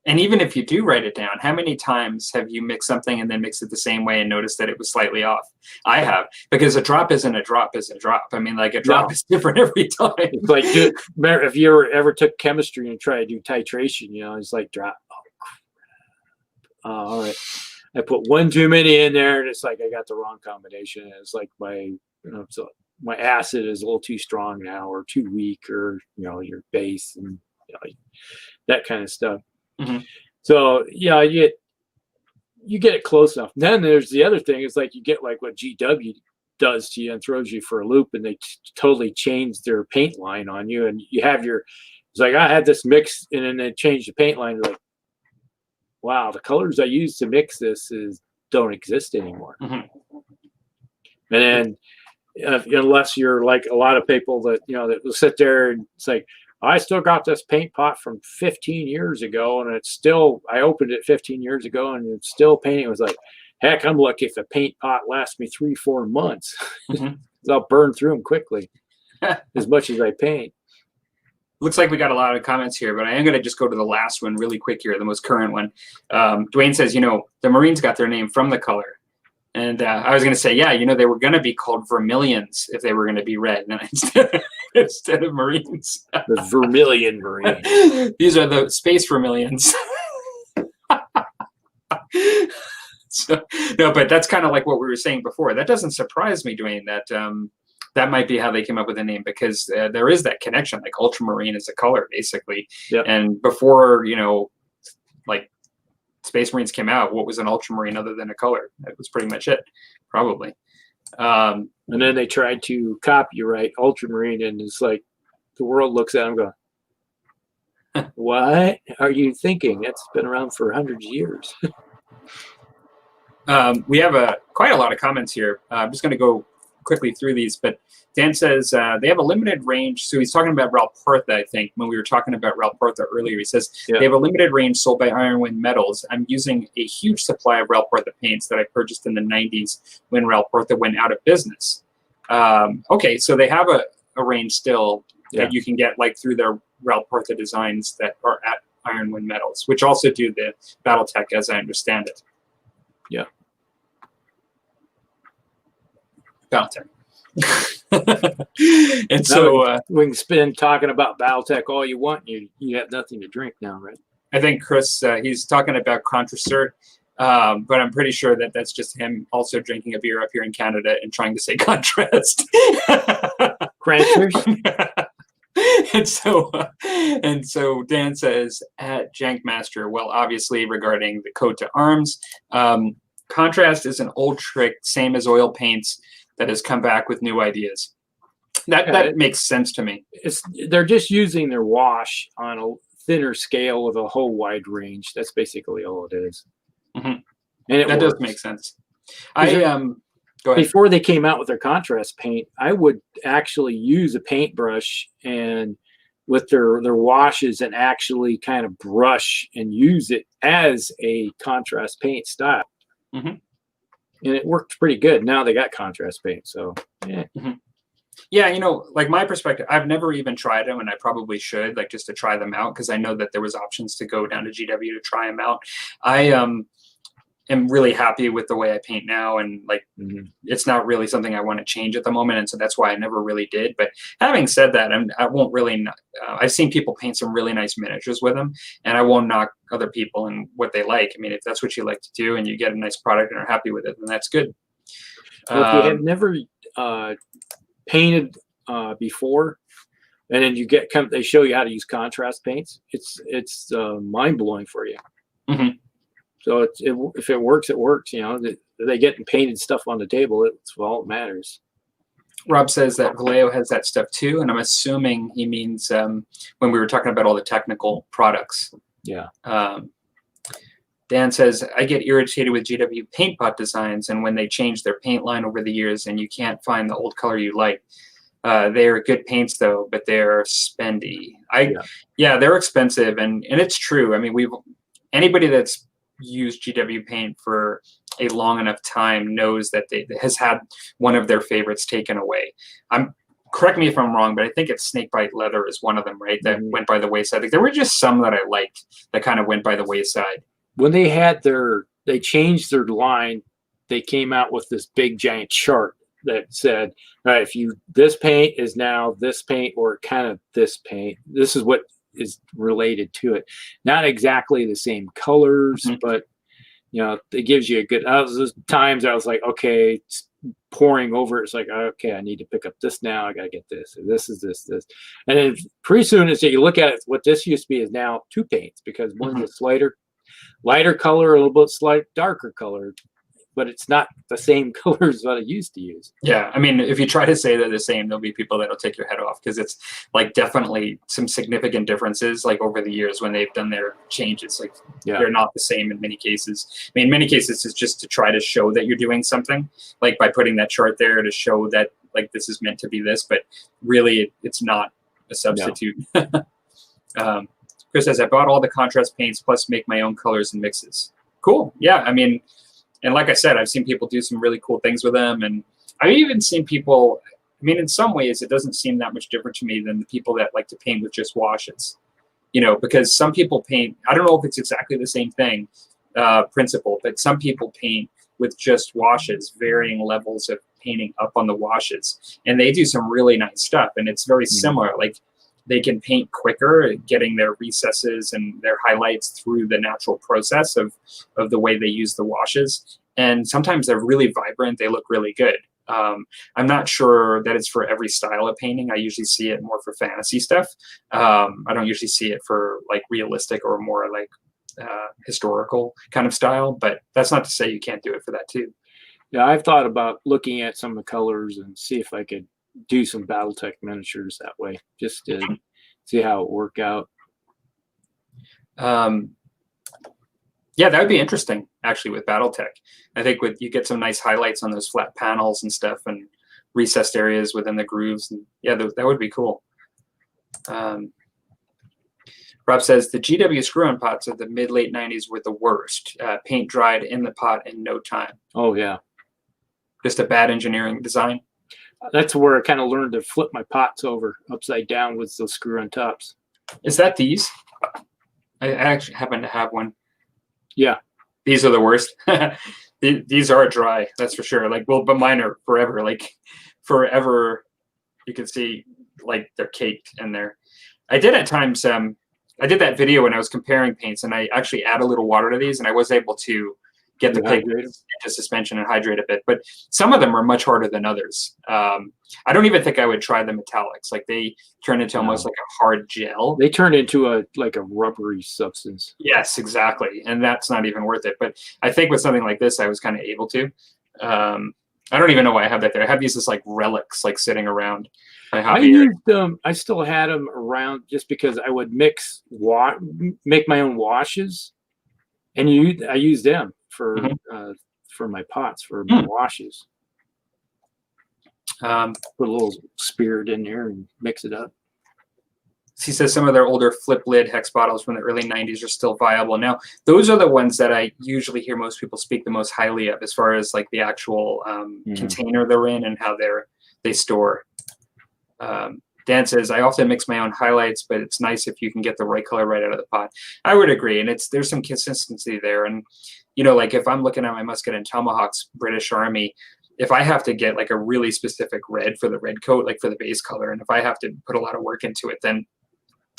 And even if you do write it down, how many times have you mixed something and then mixed it the same way and noticed that it was slightly off? I have, because a drop isn't a drop is a drop. I mean, like a drop is different every time. It's like, if you ever took chemistry and tried to do titration, it's like drop. All right. I put one too many in there, and it's like I got the wrong combination. And it's like so my acid is a little too strong now, or too weak, or your base, and that kind of stuff. So you get it close enough. Then there's the other thing, is like you get like what GW does to you and throws you for a loop, and they totally change their paint line on you, and you have your, it's like, I had this mix, and then they change the paint line. Like, wow, the colors I used to mix this don't exist anymore. And then unless you're like a lot of people that, that will sit there and it's like, I still got this paint pot from 15 years ago, and it's still, I opened it 15 years ago, and it's still painting. It was like, heck, I'm lucky if a paint pot lasts me 3-4 months. I'll burn through them quickly as much as I paint. Looks like we got a lot of comments here, but I am going to just go to the last one really quick here, the most current one. Dwayne says, the Marines got their name from the color. And I was going to say, yeah, they were going to be called Vermilions if they were going to be red instead of Marines. The Vermilion Marines. These are the Space Vermilions. So, no, but that's kind of like what we were saying before. That doesn't surprise me, Dwayne, that that might be how they came up with the name, because there is that connection. Like ultramarine is a color, basically. Yep. And before, like Space Marines came out, what was an ultramarine other than a color? That was pretty much it, probably. And then they tried to copyright ultramarine, and it's like the world looks at them going, what are you thinking? That's been around for hundreds of years. We have quite a lot of comments here. I'm just going to go quickly through these, but Dan says they have a limited range. So he's talking about Ralportha, I think, when we were talking about Ralportha earlier. He says they have a limited range sold by Ironwind Metals. I'm using a huge supply of Ralportha paints that I purchased in the 90s when Ralportha went out of business. Okay, so they have a range still that you can get like through their Ralportha designs that are at Ironwind Metals, which also do the Battletech, as I understand it. Yeah. Battletech. And so we can spend talking about Battletech all you want. You have nothing to drink now, right? I think Chris, he's talking about Contracert, but I'm pretty sure that that's just him also drinking a beer up here in Canada and trying to say contrast. Crankers. And so Dan says at Jankmaster, well, obviously regarding the coat to arms, contrast is an old trick, same as oil paints, that has come back with new ideas. That makes sense to me. They're just using their wash on a thinner scale with a whole wide range. That's basically all it is. And that does make sense. Go ahead. Before they came out with their contrast paint, I would actually use a paintbrush and with their washes and actually kind of brush and use it as a contrast paint style. And it worked pretty good. Now they got contrast paint, so yeah. Yeah, like my perspective, I've never even tried them, and I probably should, like just to try them out, because I know that there was options to go down to GW to try them out. I am really happy with the way I paint now, and like it's not really something I want to change at the moment, and so that's why I never really did. But having said that, I won't really. I've seen people paint some really nice miniatures with them, and I won't knock other people and what they like. I mean, if that's what you like to do, and you get a nice product and are happy with it, then that's good. Well, if you have never painted before, and then you they show you how to use contrast paints, it's mind blowing for you. So if it works, it works. They getting painted stuff on the table. It's all that matters. Rob says that Vallejo has that stuff too, and I'm assuming he means when we were talking about all the technical products. Yeah. Dan says, I get irritated with GW paint pot designs, and when they change their paint line over the years and you can't find the old color you like. They're good paints though, but they're spendy. Yeah, they're expensive, and it's true. I mean, anybody that's used GW paint for a long enough time knows that has had one of their favorites taken away. Correct me if I'm wrong, but I think it's Snakebite Leather is one of them, right? That went by the wayside. Like, there were just some that I liked that kind of went by the wayside. When they changed their line, they came out with this big giant chart that said, all right, this paint is now this paint or kind of this paint. This is what is related to it. Not exactly the same colors, but it gives you a good. Times I was like, okay, it's pouring over. It's like, okay, I need to pick up this now. I gotta get this. And this is this, and then pretty soon as you look at it, what this used to be is now two paints, because one's a lighter color, a little bit slight darker color. but it's not the same color as what I used to use. Yeah, I mean, if you try to say they're the same, there'll be people that'll take your head off because it's like definitely some significant differences like over the years when they've done their changes. Like they're not the same in many cases. I mean, in many cases, it's just to try to show that you're doing something, like by putting that chart there to show that like this is meant to be this, but really it's not a substitute. No. Chris says, I bought all the contrast paints plus make my own colors and mixes. Cool. Yeah, I mean, and like I said, I've seen people do some really cool things with them. And I've even seen people, I mean, in some ways, it doesn't seem that much different to me than the people that like to paint with just washes. You know, because some people paint, I don't know if it's exactly the same thing, principle, but some people paint with just washes, varying levels of painting up on the washes. And they do some really nice stuff. And it's very similar. Like, they can paint quicker, getting their recesses and their highlights through the natural process of the way they use the washes. And sometimes they're really vibrant. They look really good. I'm not sure that it's for every style of painting. I usually see it more for fantasy stuff. I don't usually see it for like realistic or more like historical kind of style. But that's not to say you can't do it for that too. Yeah, I've thought about looking at some of the colors and see if I could do some BattleTech miniatures that way, just to see how it work out. Yeah, that would be interesting actually with BattleTech. I think you get some nice highlights on those flat panels and stuff and recessed areas within the grooves. And yeah, that would be cool. Rob says the GW screw-on pots of the mid-late 90s were the worst. Paint dried in the pot in no time. Oh yeah. Just a bad engineering design. That's where I kind of learned to flip my pots over upside down with those screw-on tops. Is that these? I actually happen to have one. Yeah. These are the worst. These are dry, that's for sure. Like, well, but mine are forever. Like, forever, you can see, like, they're caked in there. I did at times, I did that video when I was comparing paints, and I actually add a little water to these, and I was able to get the pigments into suspension and hydrate a bit. But some of them are much harder than others. I don't even think I would try the metallics. Like, they turn into almost like a hard gel. They turn into a rubbery substance. Yes, exactly. And that's not even worth it. But I think with something like this, I was kind of able to. I don't even know why I have that there. I have these as like relics, like sitting around. I used them. I still had them around just because I would make my own washes, and I use them for my pots, for my washes. Put a little spirit in there and mix it up. He says some of their older flip lid hex bottles from the early 90s are still viable. Now, those are the ones that I usually hear most people speak the most highly of, as far as like the actual container they're in and how they store. Dan says, I often mix my own highlights, but it's nice if you can get the right color right out of the pot. I would agree, and there's some consistency there. And, you know, like if I'm looking at my Musket and Tomahawks British Army, if I have to get like a really specific red for the red coat, like for the base color, and if I have to put a lot of work into it, then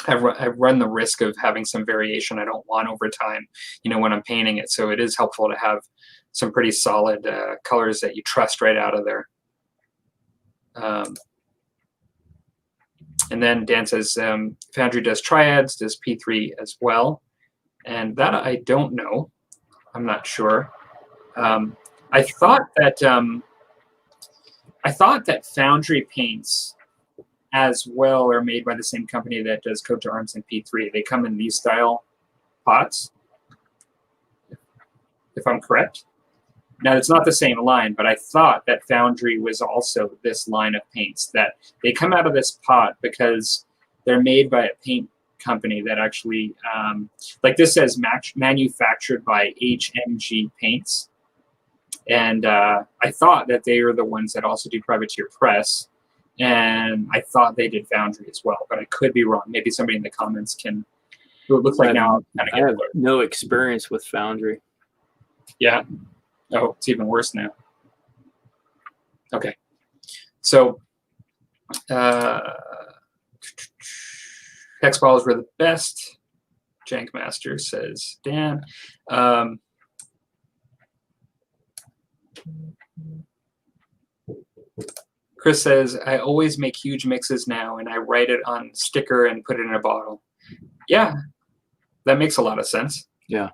I run the risk of having some variation I don't want over time, you know, when I'm painting it. So it is helpful to have some pretty solid colors that you trust right out of there. And then Dan says, Foundry does triads, does P3 as well. And that I don't know. I'm not sure. I thought that Foundry paints as well are made by the same company that does Coat to Arms and P3. They come in these style pots, if I'm correct. Now, it's not the same line, but I thought that Foundry was also this line of paints, that they come out of this pot because they're made by a paint company that actually, like this says manufactured by HMG Paints. And I thought that they are the ones that also do privateer press. And I thought they did Foundry as well, but I could be wrong. Maybe somebody in the comments can. It looks like now I have no experience with Foundry. Yeah. Oh, it's even worse now. Okay. So, hex balls were the best. Jankmaster says Dan. Chris says, I always make huge mixes now, and I write it on sticker and put it in a bottle. Yeah, that makes a lot of sense. Yeah.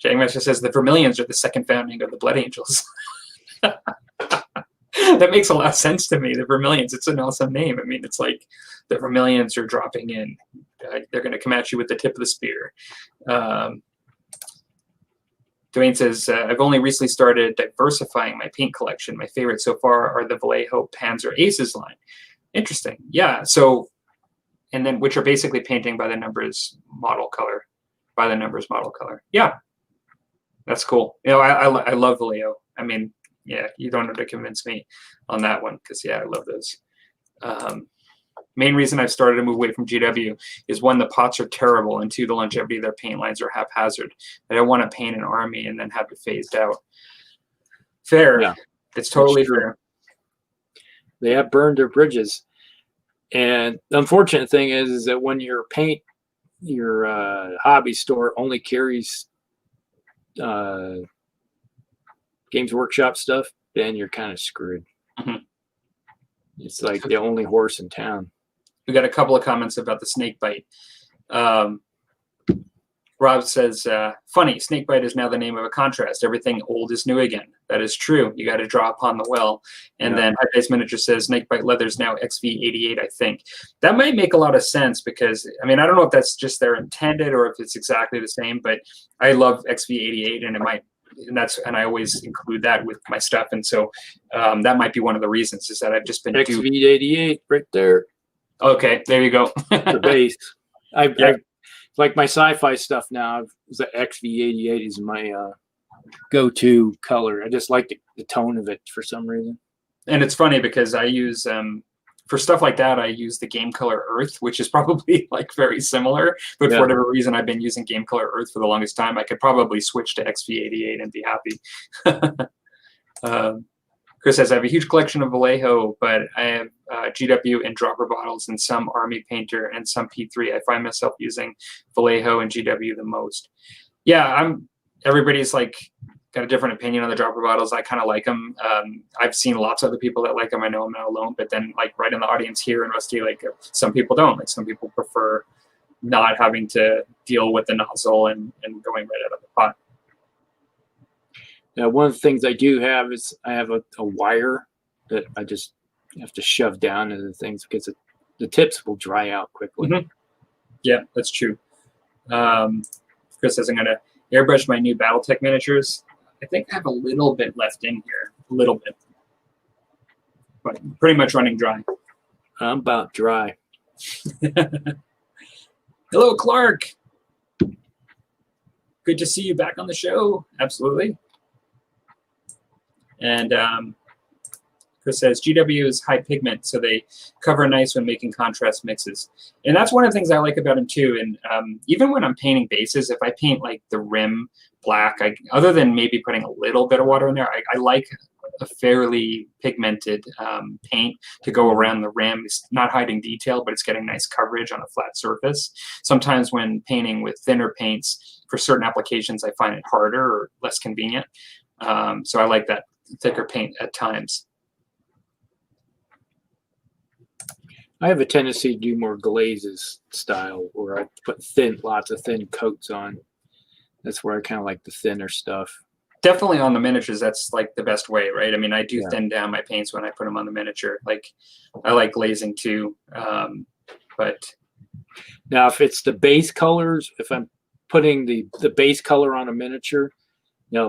Jangmaster says the Vermilions are the second founding of the Blood Angels. That makes a lot of sense to me. The Vermilions, it's an awesome name. I mean, it's like the Vermilions are dropping in. They're going to come at you with the tip of the spear. Dwayne says, I've only recently started diversifying my paint collection. My favorites so far are the Vallejo Panzer Aces line. Interesting. Yeah. So, and then which are basically painting by the numbers model color. By the numbers model color. Yeah. That's cool. You know, I love Vallejo. I mean, yeah, you don't have to convince me on that one because, yeah, I love those. Main reason I've started to move away from GW is one, the pots are terrible, and two, the longevity of their paint lines are haphazard. I don't want to paint an army and then have it phased out. Fair. Yeah, it's totally fair. They have burned their bridges. And the unfortunate thing is that when your hobby store only carries Games Workshop stuff, then you're kind of screwed. Mm-hmm. It's like the only horse in town. We got a couple of comments about the snake bite. Rob says, funny, snake bite is now the name of a contrast. Everything old is new again. That is true. You got to draw upon the well. And then High Base Miniature says snake bite leather is now XV88, I think. That might make a lot of sense because, I mean, I don't know if that's just their intended or if it's exactly the same, but I love XV88 and it might, and I always include that with my stuff. And so that might be one of the reasons is that I've just been XV88 right there. Okay, there you go. The base. I like my sci-fi stuff now. The XV88 is my go-to color. I just like the tone of it for some reason. And it's funny because I use for stuff like that, I use the Game Color Earth, which is probably like very similar. But for whatever reason, I've been using Game Color Earth for the longest time. I could probably switch to XV88 and be happy. Chris says, I have a huge collection of Vallejo, but I have GW and dropper bottles and some Army Painter and some P3. I find myself using Vallejo and GW the most. Yeah, everybody's like got a different opinion on the dropper bottles. I kind of like them. I've seen lots of other people that like them. I know I'm not alone, but then like right in the audience here in Rusty, like some people don't. Like some people prefer not having to deal with the nozzle and going right out of the pot. Now, one of the things I do have is I have a wire that I just have to shove down into the things because the tips will dry out quickly. Mm-hmm. Yeah, that's true. Chris says I'm going to airbrush my new BattleTech miniatures. I think I have a little bit left in here, a little bit, but pretty much running dry. I'm about dry. Hello, Clark. Good to see you back on the show. Absolutely. And Chris says, GW is high pigment, so they cover nice when making contrast mixes. And that's one of the things I like about them too. And even when I'm painting bases, if I paint like the rim black, other than maybe putting a little bit of water in there, I like a fairly pigmented paint to go around the rim. It's not hiding detail, but it's getting nice coverage on a flat surface. Sometimes when painting with thinner paints, for certain applications, I find it harder or less convenient. So I like that thicker paint at times. I have a tendency to do more glazes style where I put lots of thin coats on. That's where I kind of like the thinner stuff. Definitely on the miniatures, that's like the best way, right? I mean, I do thin down my paints when I put them on the miniature. Like, I like glazing too. But now, if it's the base colors, if I'm putting the base color on a miniature,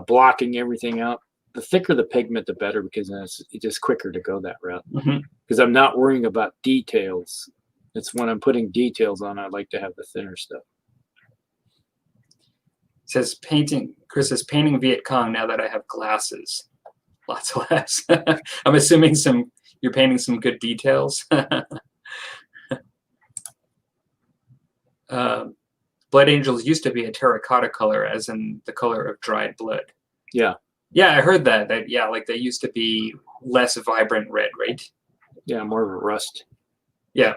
blocking everything out, the thicker the pigment, the better, because then it's just quicker to go that route. Because I'm not worrying about details. It's when I'm putting details on, I like to have the thinner stuff. Says Chris says painting Viet Cong now that I have glasses. Lots of laughs. I'm assuming you're painting some good details. Blood Angels used to be a terracotta color, as in the color of dried blood. Yeah. Yeah, I heard that. Like they used to be less vibrant red, right? Yeah, more of a rust. Yeah.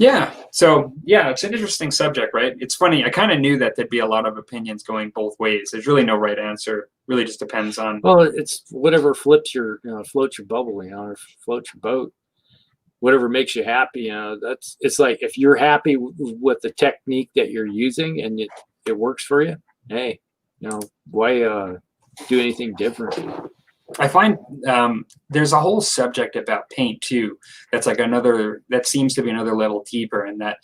Yeah. So, yeah, it's an interesting subject, right? It's funny. I kind of knew that there'd be a lot of opinions going both ways. There's really no right answer. Really just depends on. Well, it's whatever floats your bubble, or floats your boat. whatever makes you happy. It's like if you're happy with the technique that you're using and it works for you, hey, why do anything different? I find there's a whole subject about paint too. That's like that seems to be another level deeper, in that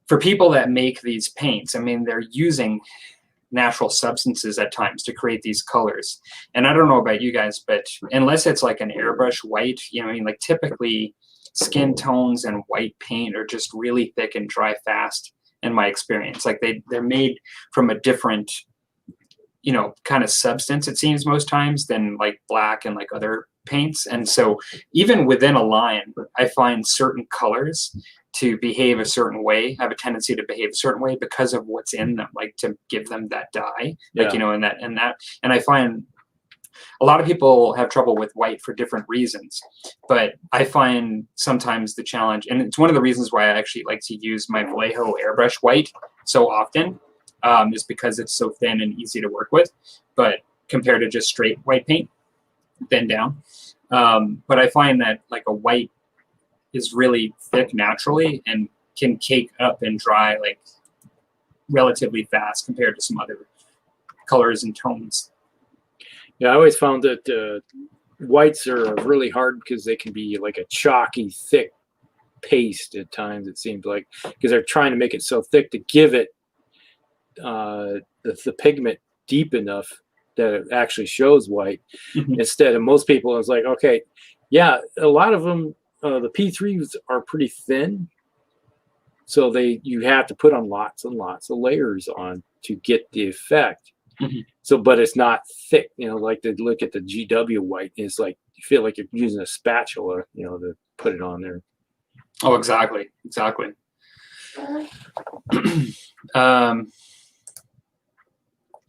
for people that make these paints, I mean, they're using natural substances at times to create these colors. And I don't know about you guys, but unless it's like an airbrush white, I mean, like typically skin tones and white paint are just really thick and dry fast in my experience. Like they're made from a different kind of substance, it seems most times, than like black and like other paints. And so even within a line, I find certain colors to behave a certain way, have a tendency to behave a certain way because of what's in them, like to give them that dye, like, and I find a lot of people have trouble with white for different reasons, but I find sometimes the challenge, and it's one of the reasons why I actually like to use my Vallejo airbrush white so often, is because it's so thin and easy to work with, but compared to just straight white paint, thin down. But I find that like a white is really thick naturally and can cake up and dry like relatively fast compared to some other colors and tones. Yeah, I always found that whites are really hard because they can be like a chalky, thick paste at times, it seems like, because they're trying to make it so thick to give it the pigment deep enough that it actually shows white. Instead of most people, it's like, okay, yeah, a lot of them, the P3s are pretty thin, so you have to put on lots and lots of layers on to get the effect. So, but it's not thick, like to look at the GW white, it's like you feel like you're using a spatula, to put it on there. Oh, exactly.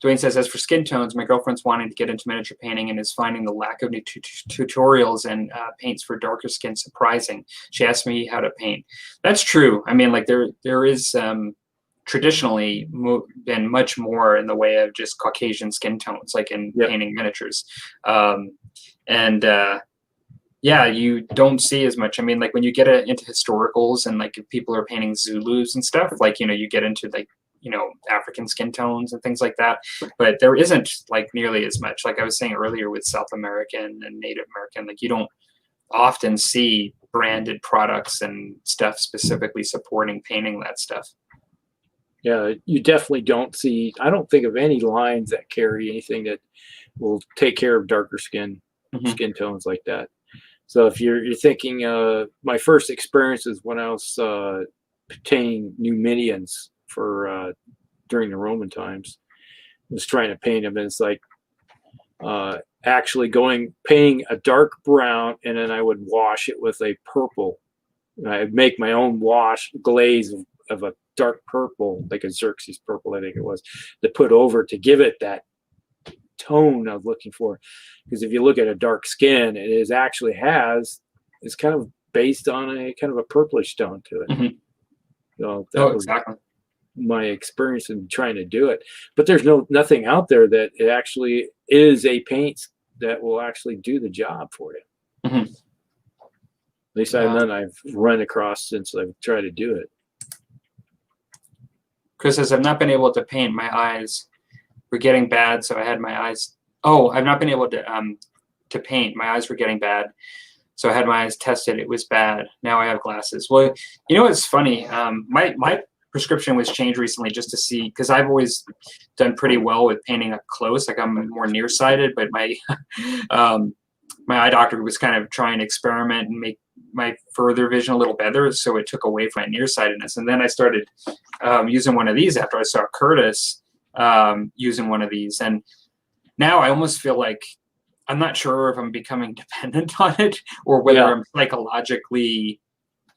Dwayne says, as for skin tones, my girlfriend's wanting to get into miniature painting and is finding the lack of new tutorials and paints for darker skin surprising. She asked me how to paint. That's true. I mean, like there is traditionally been much more in the way of just Caucasian skin tones, like in painting miniatures. Yeah, you don't see as much. I mean, like when you get into historicals and like if people are painting Zulus and stuff, like, you get into like, African skin tones and things like that, but there isn't like nearly as much. Like I was saying earlier with South American and Native American, like you don't often see branded products and stuff specifically supporting painting that stuff. Yeah, you definitely don't see, I don't think of any lines that carry anything that will take care of darker skin tones like that. So if you're thinking, my first experience is when I was painting Numidians for during the Roman times, I was trying to paint them, and it's like actually painting a dark brown, and then I would wash it with a purple. And I'd make my own glaze of a dark purple, like a Xerxes purple, I think it was, to put over to give it that tone I was looking for. Because if you look at a dark skin, it's kind of based on a kind of a purplish tone to it. So that was exactly my experience in trying to do it. But there's nothing out there that it actually is a paint that will actually do the job for you. At least none I've run across since I've tried to do it. Chris says, I've not been able to paint. My eyes were getting bad, so I had my eyes. Oh, I've not been able to paint. My eyes were getting bad, so I had my eyes tested. It was bad. Now I have glasses. Well, it's funny. My prescription was changed recently just to see, because I've always done pretty well with painting up close. Like I'm more nearsighted, but my my eye doctor was kind of trying to experiment and make my further vision a little better, so it took away from my nearsightedness. And then I started using one of these after I saw Curtis using one of these, and now I almost feel like I'm not sure if I'm becoming dependent on it or whether I'm psychologically,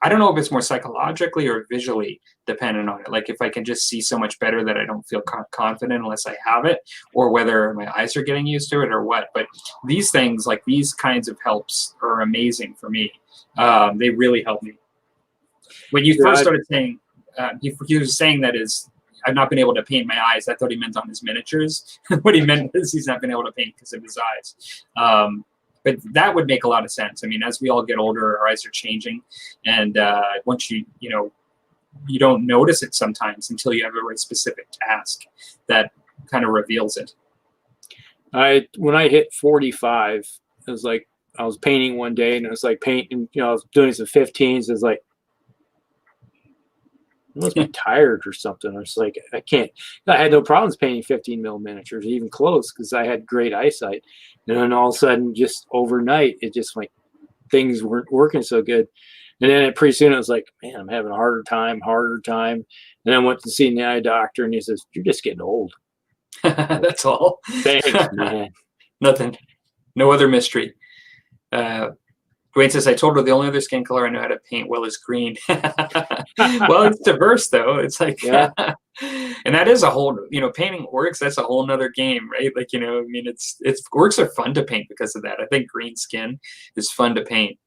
I don't know if it's more psychologically or visually dependent on it. Like if I can just see so much better that I don't feel confident unless I have it, or whether my eyes are getting used to it or what. But these things, like these kinds of helps, are amazing for me. They really help me. When you first started saying, he was saying that I've not been able to paint my eyes, I thought he meant on his miniatures. What he meant is he's not been able to paint because of his eyes. but that would make a lot of sense. I mean, as we all get older, our eyes are changing, and once you don't notice it sometimes until you have a very specific task that kind of reveals it. When I hit 45, it was like I was painting one day, and it was like painting. I was doing some 15s. It was like I must be tired or something. I was like, I can't. I had no problems painting 15 mil miniatures, even close, because I had great eyesight. And then all of a sudden, just overnight, it just like things weren't working so good. And then pretty soon, it was like, man, I'm having a harder time. And then I went to see the eye doctor, and he says, "You're just getting old." That's all. Thanks, man. Nothing. No other mystery. Dwayne says, I told her the only other skin color I know how to paint well is green. Well, it's diverse, though. It's like, Yeah. And that is a whole, painting orcs, that's a whole nother game, right? Like, I mean, it's orcs are fun to paint because of that. I think green skin is fun to paint,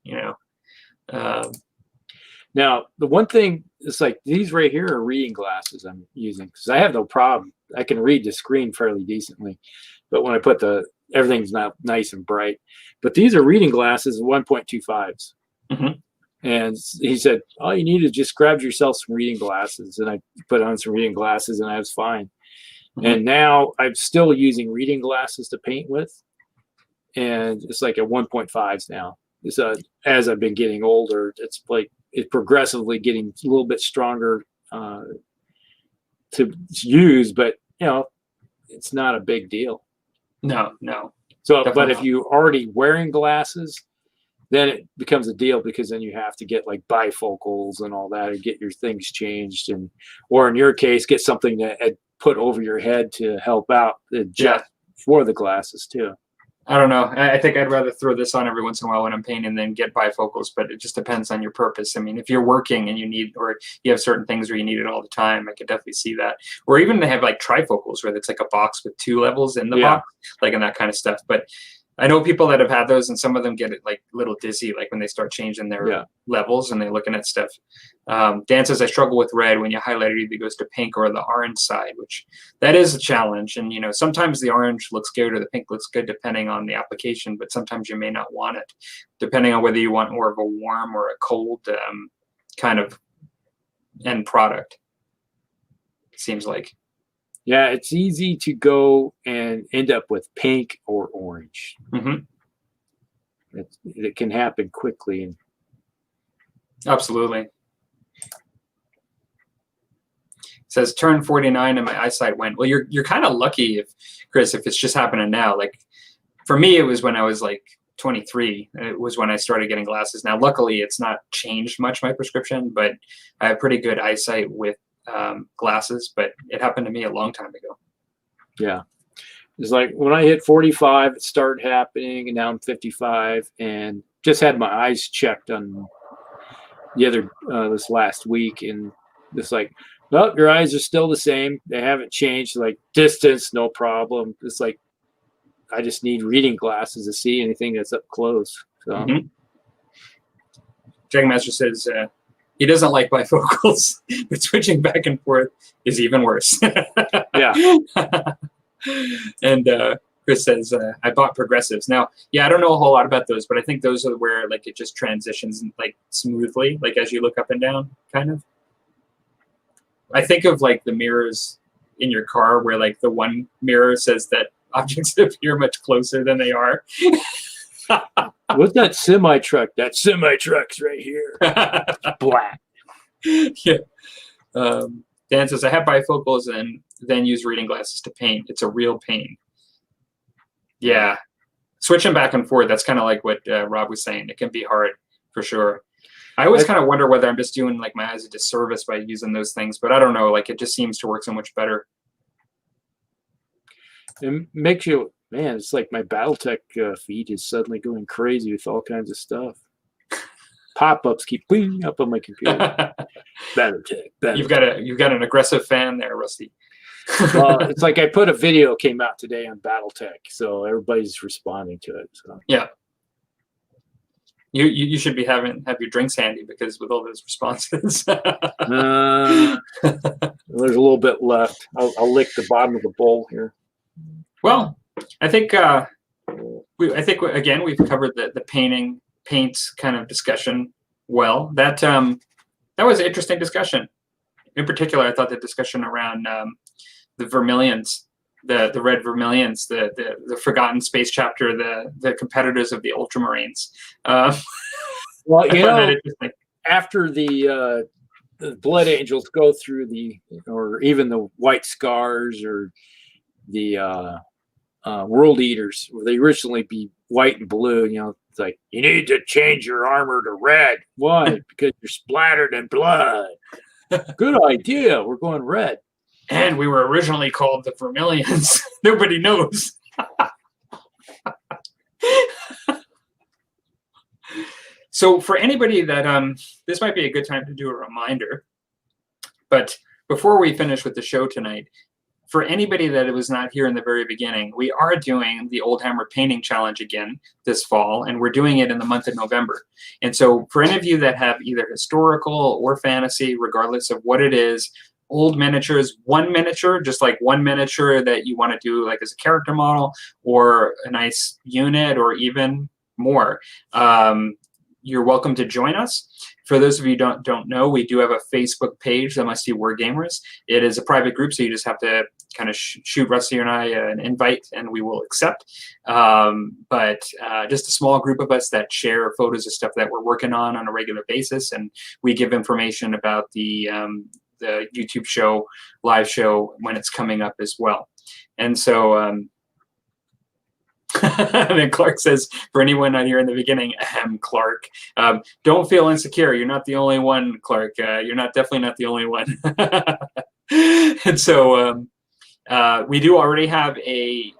Now, the one thing is like these right here are reading glasses I'm using because I have no problem. I can read the screen fairly decently. But when I put everything's not nice and bright. But these are reading glasses, 1.25s. Mm-hmm. And he said, all you need is just grab yourself some reading glasses. And I put on some reading glasses and I was fine. Mm-hmm. And now I'm still using reading glasses to paint with. And it's like at 1.5s now. It's as I've been getting older, it's progressively getting a little bit stronger to use, but it's not a big deal. No. So, Definitely but if not. you're already wearing glasses, then it becomes a deal because then you have to get like bifocals and all that, and get your things changed, or in your case, get something to put over your head to help out adjust for the glasses too. I don't know. I think I'd rather throw this on every once in a while when I'm painting than get bifocals, but it just depends on your purpose. I mean, if you're working and or you have certain things where you need it all the time, I could definitely see that. Or even they have like trifocals where it's like a box with 2 levels in the box, like and that kind of stuff. But I know people that have had those, and some of them get it like a little dizzy, like when they start changing their levels and they're looking at stuff. Dan says, I struggle with red. When you highlight it, either goes to pink or the orange side, which that is a challenge. And, sometimes the orange looks good or the pink looks good depending on the application, but sometimes you may not want it, depending on whether you want more of a warm or a cold kind of end product, it seems like. Yeah, it's easy to go and end up with pink or orange. Mm-hmm. It can happen quickly. Absolutely. It says, turn 49 and my eyesight went. Well, you're kind of lucky, Chris, if it's just happening now. Like, for me, it was when I was like 23. It was when I started getting glasses. Now, luckily, it's not changed much, my prescription, but I have pretty good eyesight with glasses, but it happened to me a long time ago. Yeah. It's like when I hit 45, it started happening, and now I'm 55 and just had my eyes checked on this last week, and it's like, no, your eyes are still the same. They haven't changed. Like distance, no problem. It's like I just need reading glasses to see anything that's up close. So mm-hmm. Dragonmaster says he doesn't like bifocals, but switching back and forth is even worse. Yeah. And Chris says, I bought progressives. Now, I don't know a whole lot about those, but I think those are where like it just transitions like smoothly, like as you look up and down, kind of. I think of like the mirrors in your car where like the one mirror says that objects appear much closer than they are. What's that semi truck? That semi truck's right here. Black. Yeah. Dan says, I have bifocals and then use reading glasses to paint. It's a real pain. Yeah. Switching back and forth, that's kind of like what Rob was saying. It can be hard for sure. I always kind of wonder whether I'm just doing like my eyes a disservice by using those things, but I don't know. Like it just seems to work so much better. It makes you, man, it's like my Battletech feed is suddenly going crazy with all kinds of stuff. Pop-ups keep ping up on my computer. Battletech. You've got an aggressive fan there, Rusty. Well, it's like I put a video came out today on Battletech, so everybody's responding to it. So. Yeah. You should be have your drinks handy because with all those responses. There's a little bit left. I'll lick the bottom of the bowl here. Well, I think I think again we've covered the paints kind of discussion well. That was an interesting discussion. In particular, I thought the discussion around the Vermilions, the red Vermilions, the Forgotten Space Chapter, the competitors of the Ultramarines. Well, you know, after the Blood Angels go through or even the White Scars or the World Eaters, where they originally be white and blue, you know, it's like, you need to change your armor to red. Why? Because you're splattered in blood. Good idea. We're going red. And we were originally called the Vermilions. Nobody knows. So for anybody that this might be a good time to do a reminder. But before we finish with the show tonight, for anybody that was not here in the very beginning, we are doing the Old Hammer Painting Challenge again this fall, and we're doing it in the month of November. And so for any of you that have either historical or fantasy, regardless of what it is, old miniatures, one miniature, just like one miniature that you want to do like as a character model or a nice unit or even more, you're welcome to join us. For those of you who don't know, we do have a Facebook page, the Musty Wargamers. It is a private group, so you just have to kind of shoot Rusty and I an invite, and we will accept. But just a small group of us that share photos of stuff that we're working on a regular basis, and we give information about the YouTube show, live show, when it's coming up as well. And so and then Clark says, for anyone not here in the beginning, Clark, don't feel insecure. You're not the only one, Clark. You're definitely not the only one. And so we do already have a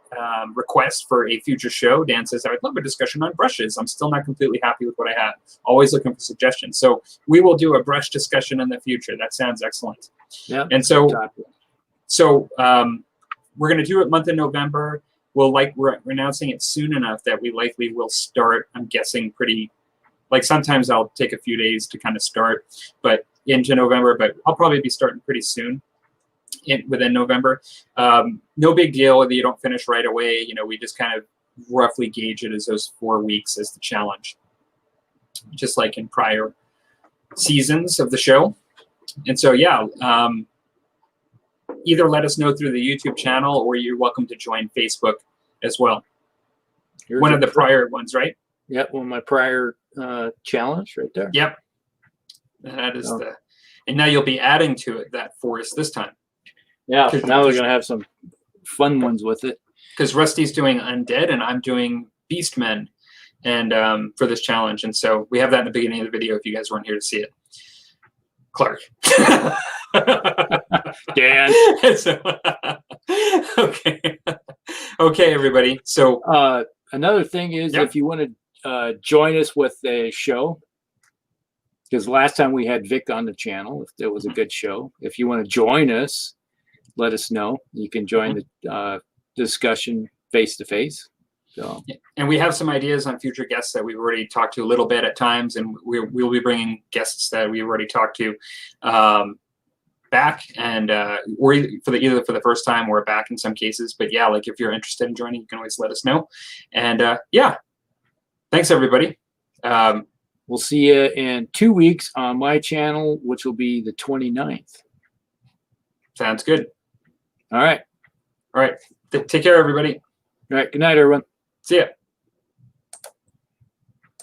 request for a future show. Dan says, I would love a discussion on brushes. I'm still not completely happy with what I have. Always looking for suggestions. So we will do a brush discussion in the future. That sounds excellent. Yeah. And so we're going to do it month of November. We're announcing it soon enough that we likely will start, I'm guessing, pretty, like sometimes I'll take a few days to kind of start, but into November, but I'll probably be starting pretty soon within November. No big deal whether you don't finish right away. You know, we just kind of roughly gauge it as those 4 weeks as the challenge, just like in prior seasons of the show. And so, yeah, either let us know through the YouTube channel or you're welcome to join Facebook as well. Here's one of the prior ones, right? Yep, one of my prior challenge right there. Yep. That is and now you'll be adding to it that forest this time. Yeah, now we're going to have some fun ones with it. Because Rusty's doing Undead and I'm doing Beastmen and for this challenge. And so we have that in the beginning of the video if you guys weren't here to see it. Clark. Dan. So, okay, everybody. So another thing is, if you want to join us with a show, because last time we had Vic on the channel, if it was a good show. If you want to join us, let us know. You can join the discussion face to face. So. And we have some ideas on future guests that we've already talked to a little bit at times, and we'll be bringing guests that we've already talked to back, and or either for the first time or back in some cases. But yeah, like if you're interested in joining, you can always let us know. And yeah, thanks everybody. We'll see you in 2 weeks on my channel, which will be the 29th. Sounds good. All right. Take care, everybody. All right. Good night, everyone. See ya.